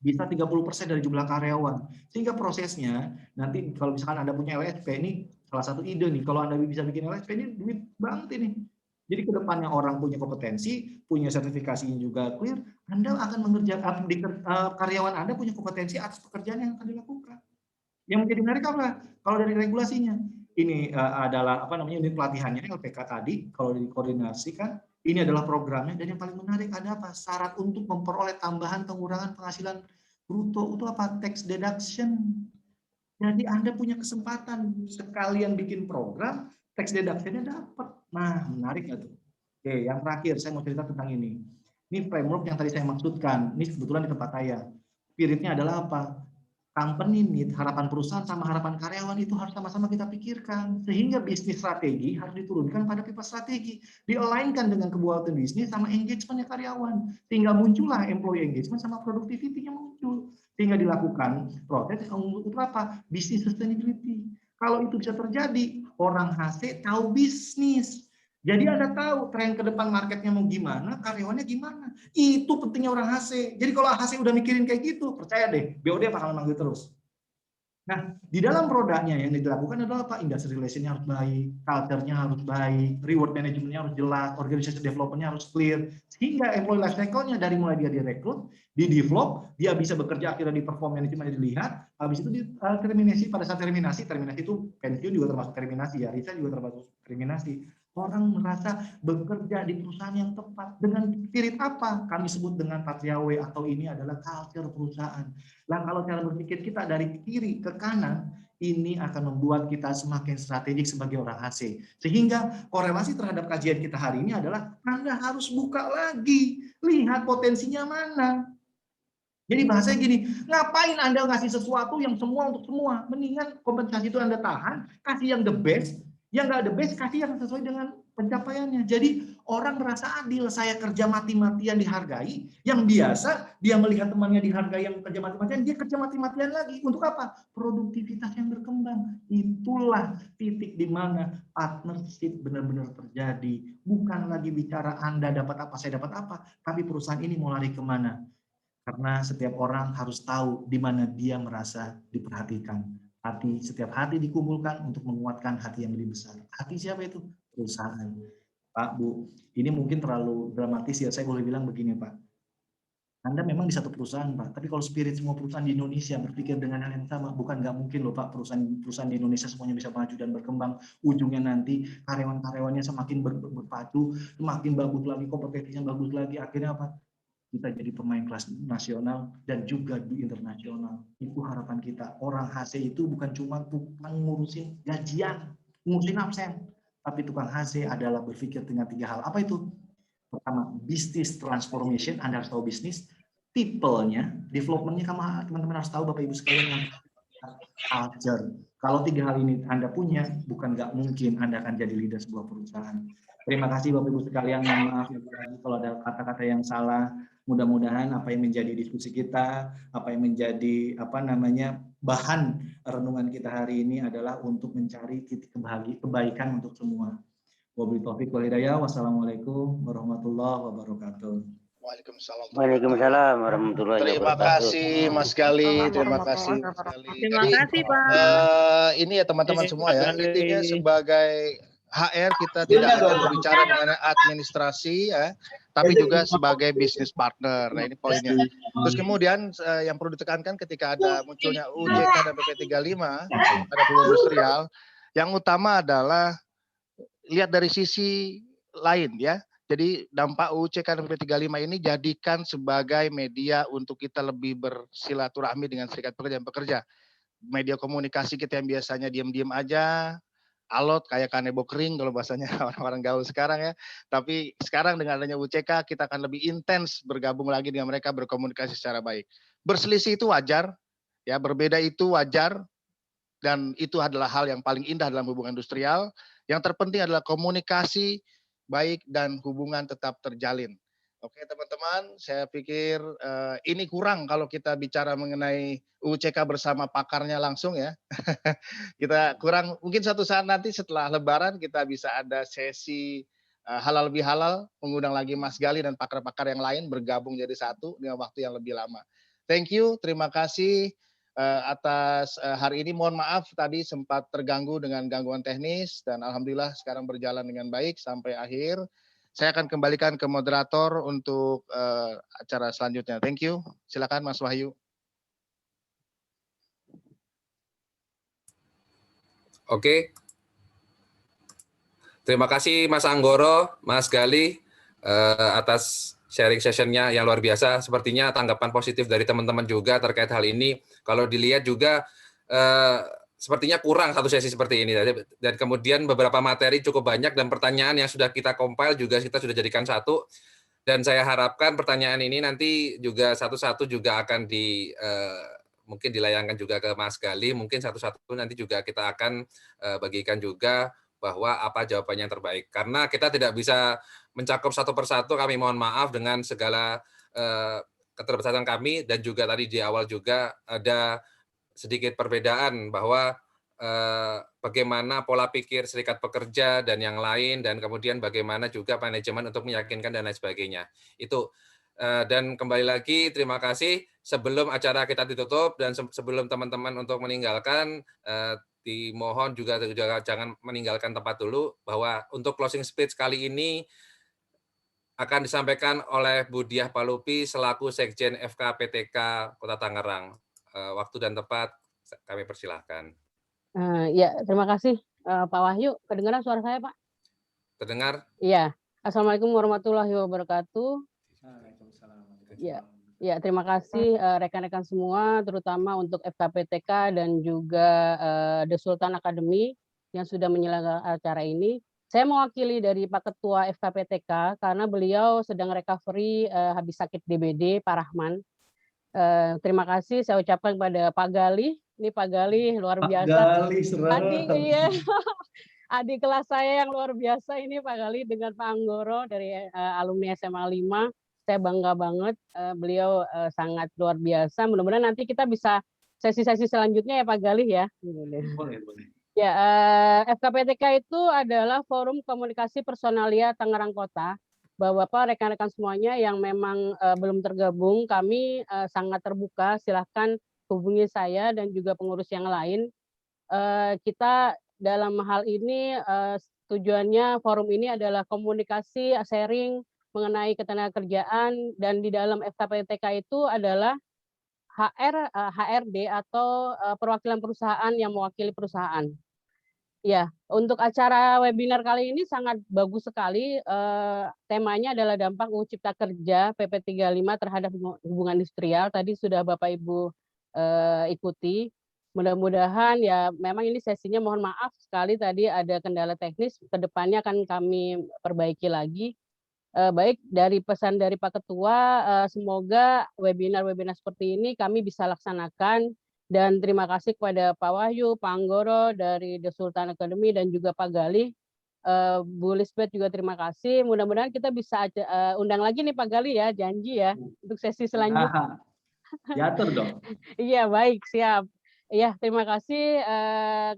S1: Bisa 30% dari jumlah karyawan. Sehingga prosesnya nanti kalau misalkan Anda punya LSP, ini salah satu ide nih, kalau Anda bisa bikin LSP ini duit banget ini. Jadi ke depannya orang punya kompetensi, punya sertifikasinya juga clear, Anda akan mengerjakan karyawan Anda punya kompetensi atas pekerjaan yang akan dilakukan. Yang menjadi menarik apa? Kalau dari regulasinya, ini adalah unit pelatihannya LPK tadi, kalau dikoordinasikan, ini adalah programnya, dan yang paling menarik ada apa? Syarat untuk memperoleh tambahan pengurangan penghasilan bruto itu apa? Tax deduction. Jadi Anda punya kesempatan sekalian bikin program, tax deduction-nya dapat. Nah, menarik nggak tuh? Oke, yang terakhir saya mau cerita tentang ini. Ini framework yang tadi saya maksudkan. Ini kebetulan di tempat saya. Spiritnya adalah apa? Company need, harapan perusahaan sama harapan karyawan itu harus sama-sama kita pikirkan. Sehingga bisnis strategi harus diturunkan pada pipa strategi. Di-align-kan dengan kebuatan bisnis sama engagement-nya karyawan. Sehingga muncullah employee engagement sama productivity-nya muncul. Sehingga dilakukan proses untuk apa? Bisnis sustainability. Kalau itu bisa terjadi, orang HC tahu bisnis. Jadi Anda tahu tren ke depan marketnya mau gimana, karyawannya gimana. Itu pentingnya orang HC. Jadi kalau HC udah mikirin kayak gitu, percaya deh, BOD bakal manggil terus. Nah, di dalam produknya yang dilakukan adalah apa? Industry relation-nya harus baik, culture-nya harus baik, reward management-nya harus jelas, organization development-nya harus clear. Sehingga employee life cycle-nya dari mulai dia direkrut, di-develop, dia bisa bekerja, akhirnya di perform management dilihat, habis itu di terminasi. Pada saat terminasi itu pensiun juga termasuk terminasi ya, resign juga termasuk terminasi. Orang merasa bekerja di perusahaan yang tepat. Dengan spirit apa? Kami sebut dengan Patriawe atau ini adalah culture perusahaan. Nah, kalau cara berpikir kita dari kiri ke kanan, ini akan membuat kita semakin strategik sebagai orang HC. Sehingga korelasi terhadap kajian kita hari ini adalah Anda harus buka lagi. Lihat potensinya mana. Jadi bahasanya gini, ngapain Anda ngasih sesuatu yang semua untuk semua? Mendingan kompensasi itu Anda tahan, kasih yang the best. Yang nggak the best, kasih yang sesuai dengan pencapaiannya. Jadi orang merasa adil, saya kerja mati-matian dihargai, yang biasa dia melihat temannya dihargai yang kerja mati-matian, dia kerja mati-matian lagi. Untuk apa? Produktivitas yang berkembang. Itulah titik di mana partnership benar-benar terjadi. Bukan lagi bicara Anda dapat apa, saya dapat apa, tapi perusahaan ini mau lari kemana. Karena setiap orang harus tahu di mana dia merasa diperhatikan. Setiap hati dikumpulkan untuk menguatkan hati yang lebih besar. Hati siapa itu? Perusahaan. Pak, Bu, ini mungkin terlalu dramatis ya, saya boleh bilang begini Pak. Anda memang di satu perusahaan, Pak, tapi kalau spirit semua perusahaan di Indonesia berpikir dengan hal yang sama, bukan nggak mungkin loh, Pak, perusahaan di Indonesia semuanya bisa maju dan berkembang. Ujungnya nanti karyawan-karyawannya semakin berpacu, semakin bagus lagi, kompetisinya bagus lagi, akhirnya apa? Kita jadi pemain kelas nasional dan juga di internasional. Itu harapan kita. Orang HC itu bukan cuma tukang ngurusin gajian, ngurusin absen, tapi tukang HC adalah berpikir dengan 3 hal. Apa itu? Pertama, business transformation, Anda harus tahu bisnis. People-nya, development-nya teman-teman harus tahu, Bapak Ibu sekalian. Culture. Kalau 3 hal ini Anda punya, bukan nggak mungkin Anda akan jadi leader sebuah perusahaan. Terima kasih Bapak Ibu sekalian. Mohon maaf kalau ada kata-kata yang salah. Mudah-mudahan apa yang menjadi diskusi kita, apa yang menjadi bahan renungan kita hari ini adalah untuk mencari titik kebaikan untuk semua. Wabillahi taufiq wal hidayah. Wassalamualaikum warahmatullahi wabarakatuh.
S6: Waalaikumsalam warahmatullahi wabarakatuh.
S3: Terima kasih Mas Gali, terima kasih Mas Gali.
S7: Terima kasih Pak.
S3: Ini ya teman-teman semua ya, intinya sebagai HR kita tidak hanya berbicara mengenai administrasi ya, tapi juga sebagai business partner. Nah ini poinnya. Terus kemudian yang perlu ditekankan ketika ada munculnya UJK dan PP35 pada peluang industrial, yang utama adalah lihat dari sisi lain ya. Jadi dampak UJK dan PP35 ini jadikan sebagai media untuk kita lebih bersilaturahmi dengan serikat pekerja dan pekerja. Media komunikasi kita yang biasanya diam-diam aja, alot kayak kanebo kering kalau bahasanya orang-orang gaul sekarang ya. Tapi sekarang dengan adanya UJK kita akan lebih intens bergabung lagi dengan mereka, berkomunikasi secara baik. Berselisih itu wajar, ya berbeda itu wajar, dan itu adalah hal yang paling indah dalam hubungan industrial. Yang terpenting adalah komunikasi baik dan hubungan tetap terjalin. Oke teman-teman, saya pikir ini kurang kalau kita bicara mengenai UJK bersama pakarnya langsung ya. Kita kurang, mungkin suatu saat nanti setelah Lebaran kita bisa ada sesi halal bihalal, mengundang lagi Mas Gali dan pakar-pakar yang lain bergabung jadi satu dengan waktu yang lebih lama. Thank you, terima kasih atas hari ini. Mohon maaf tadi sempat terganggu dengan gangguan teknis dan alhamdulillah sekarang berjalan dengan baik sampai akhir. Saya akan kembalikan ke moderator untuk acara selanjutnya. Thank you. Silakan Mas Wahyu.
S8: Oke. Terima kasih Mas Anggoro, Mas Gali atas sharing sessionnya yang luar biasa. Sepertinya tanggapan positif dari teman-teman juga terkait hal ini. Kalau dilihat juga sepertinya kurang satu sesi seperti ini. Dan kemudian beberapa materi cukup banyak dan pertanyaan yang sudah kita compile juga kita sudah jadikan satu. Dan saya harapkan pertanyaan ini nanti juga satu-satu juga akan mungkin dilayangkan juga ke Mas Gali. Mungkin satu-satu nanti juga kita akan bagikan juga bahwa apa jawabannya yang terbaik. Karena kita tidak bisa mencakup satu persatu, kami mohon maaf dengan segala keterbatasan kami, dan juga tadi di awal juga ada sedikit perbedaan bahwa bagaimana pola pikir serikat pekerja dan yang lain, dan kemudian bagaimana juga manajemen untuk meyakinkan dan lain sebagainya. Itu dan kembali lagi terima kasih. Sebelum acara kita ditutup dan sebelum teman-teman untuk meninggalkan, dimohon juga jangan meninggalkan tempat dulu, bahwa untuk closing speech kali ini akan disampaikan oleh Bu Diah Palupi selaku Sekjen FKPTK Kota Tangerang. Waktu dan tempat kami persilahkan.
S7: Ya, terima kasih Pak Wahyu. Kedengaran suara saya Pak?
S8: Terdengar?
S7: Iya. Assalamualaikum warahmatullahi wabarakatuh. Ya, terima kasih rekan-rekan semua, terutama untuk FKPTK dan juga The Sultan Academy yang sudah menyelenggarakan acara ini. Saya mewakili dari Pak Ketua FKPTK karena beliau sedang recovery habis sakit DBD, Pak Rahman. Terima kasih saya ucapkan kepada Pak Gali. Ini Pak Gali luar biasa.
S1: Pak Gali,
S7: iya. Adik kelas saya yang luar biasa ini Pak Gali dengan Pak Anggoro dari alumni SMA 5. Saya bangga banget, beliau sangat luar biasa. Mudah-mudahan nanti kita bisa sesi-sesi selanjutnya ya Pak Galih ya.
S1: Boleh.
S7: Ya, FKPTK itu adalah forum komunikasi personalia Tangerang Kota. Bapak-bapak, rekan-rekan semuanya yang memang belum tergabung, kami sangat terbuka. Silahkan hubungi saya dan juga pengurus yang lain. Kita dalam hal ini tujuannya forum ini adalah komunikasi, sharing, mengenai ketenagakerjaan, dan di dalam FKPTK itu adalah HRD atau perwakilan perusahaan yang mewakili perusahaan. Ya, untuk acara webinar kali ini sangat bagus sekali. Temanya adalah dampak UU Cipta Kerja PP 35 terhadap hubungan industrial. Tadi sudah Bapak Ibu ikuti. Mudah-mudahan ya, memang ini sesinya mohon maaf sekali tadi ada kendala teknis. Kedepannya akan kami perbaiki lagi. Baik, dari pesan dari Pak Ketua, semoga webinar-webinar seperti ini kami bisa laksanakan. Dan terima kasih kepada Pak Wahyu, Pak Anggoro dari The Sultan Academy, dan juga Pak Galih. Bu Lisbeth juga terima kasih. Mudah-mudahan kita bisa undang lagi nih Pak Galih ya, janji ya untuk sesi selanjutnya.
S1: Diatur dong.
S7: Iya, baik, siap. Ya, terima kasih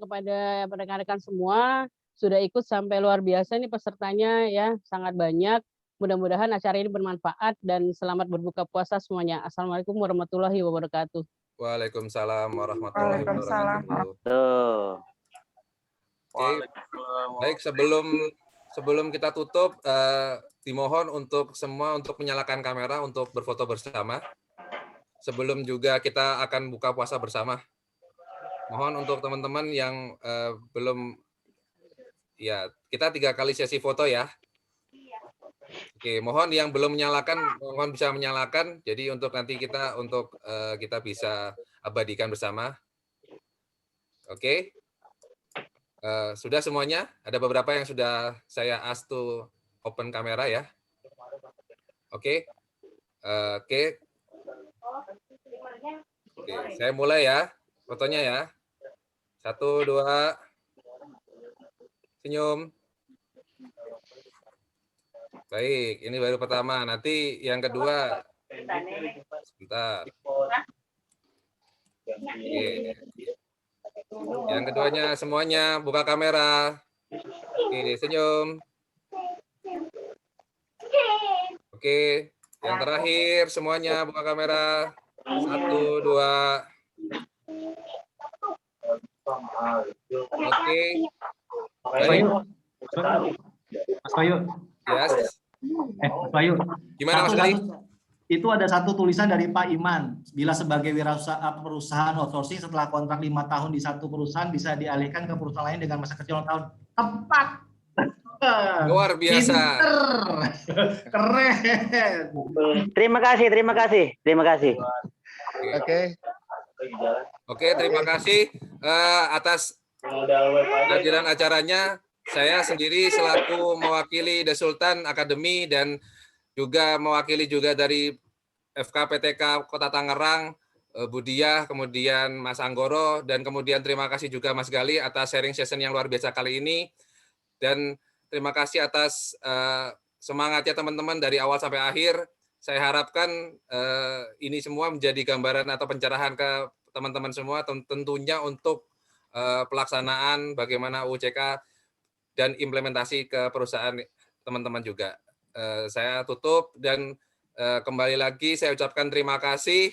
S7: kepada rekan-rekan semua sudah ikut sampai luar biasa nih pesertanya ya, sangat banyak. Mudah-mudahan acara ini bermanfaat dan selamat berbuka puasa semuanya. Assalamualaikum warahmatullahi wabarakatuh.
S8: Waalaikumsalam warahmatullahi wabarakatuh. Oke, baik, sebelum kita tutup, dimohon untuk semua untuk menyalakan kamera untuk berfoto bersama. Sebelum juga kita akan buka puasa bersama. Mohon untuk teman-teman yang belum, ya kita 3 kali sesi foto ya. Oke, mohon yang belum menyalakan, mohon bisa menyalakan. Jadi untuk nanti kita bisa abadikan bersama. Oke, sudah semuanya. Ada beberapa yang sudah saya ask to open kamera ya. Oke, oke, saya mulai ya fotonya ya. 1, 2, senyum. Baik, ini baru pertama. Nanti yang kedua. Sebentar. Oke. Yang keduanya semuanya buka kamera. Oke, senyum. Oke, yang terakhir semuanya buka kamera. 1, 2. Oke. Baik.
S1: Mas Bayu.
S8: Yes.
S1: Mas Bayu.
S8: Gimana Mas Gali?
S1: Itu ada satu tulisan dari Pak Iman. Bila sebagai perusahaan outsourcing setelah kontrak 5 tahun di satu perusahaan bisa dialihkan ke perusahaan lain dengan masa kerja 0 tahun. Tepat.
S8: Luar biasa.
S1: Keren.
S6: Terima kasih.
S8: Oke, terima kasih atas kehadiran acaranya. Saya sendiri selaku mewakili The Sultan Academy dan juga mewakili juga dari FKPTK Kota Tangerang, Budiah, kemudian Mas Anggoro, dan kemudian terima kasih juga Mas Gali atas sharing session yang luar biasa kali ini. Dan terima kasih atas semangatnya teman-teman dari awal sampai akhir. Saya harapkan ini semua menjadi gambaran atau pencerahan ke teman-teman semua, tentunya untuk pelaksanaan bagaimana UCK dan implementasi ke perusahaan teman-teman juga. Saya tutup dan kembali lagi saya ucapkan terima kasih.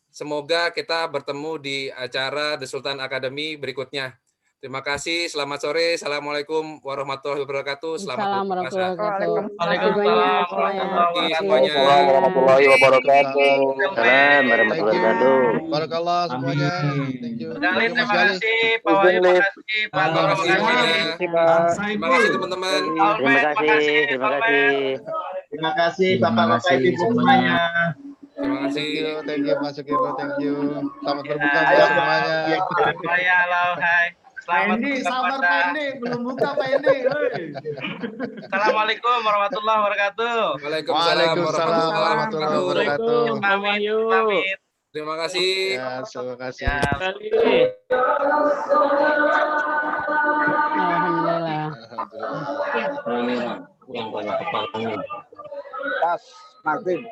S8: Semoga kita bertemu di acara The Sultan Academy berikutnya. Terima kasih, selamat sore. Assalamualaikum warahmatullahi wabarakatuh. Selamat berpuasa.
S6: Warahmatullahi wabarakatuh. Salam warahmatullahi wabarakatuh.
S3: Barakallah semuanya. Thank you.
S9: Terima kasih, Pak Wahyu, terima kasih, Pak Anggoro,
S8: Terima kasih teman-teman.
S6: Terima kasih.
S9: Terima kasih, Bapak-bapak, Ibu semuanya.
S8: Terima kasih.
S3: Thank you Mas Sukirno, thank you. Selamat berbuka puasa semuanya.
S9: Selamat
S1: Ini
S9: berbuka
S1: sabar
S9: puasa.
S1: Pak Endi, belum buka Pak Endi.
S9: Assalamualaikum warahmatullahi wabarakatuh.
S8: Waalaikumsalam warahmatullahi wabarakatuh.
S9: Pamit.
S8: Terima kasih.
S3: Ya, terima kasih.
S7: Alhamdulillah.
S3: Alhamdulillah.
S6: Tas, Martin.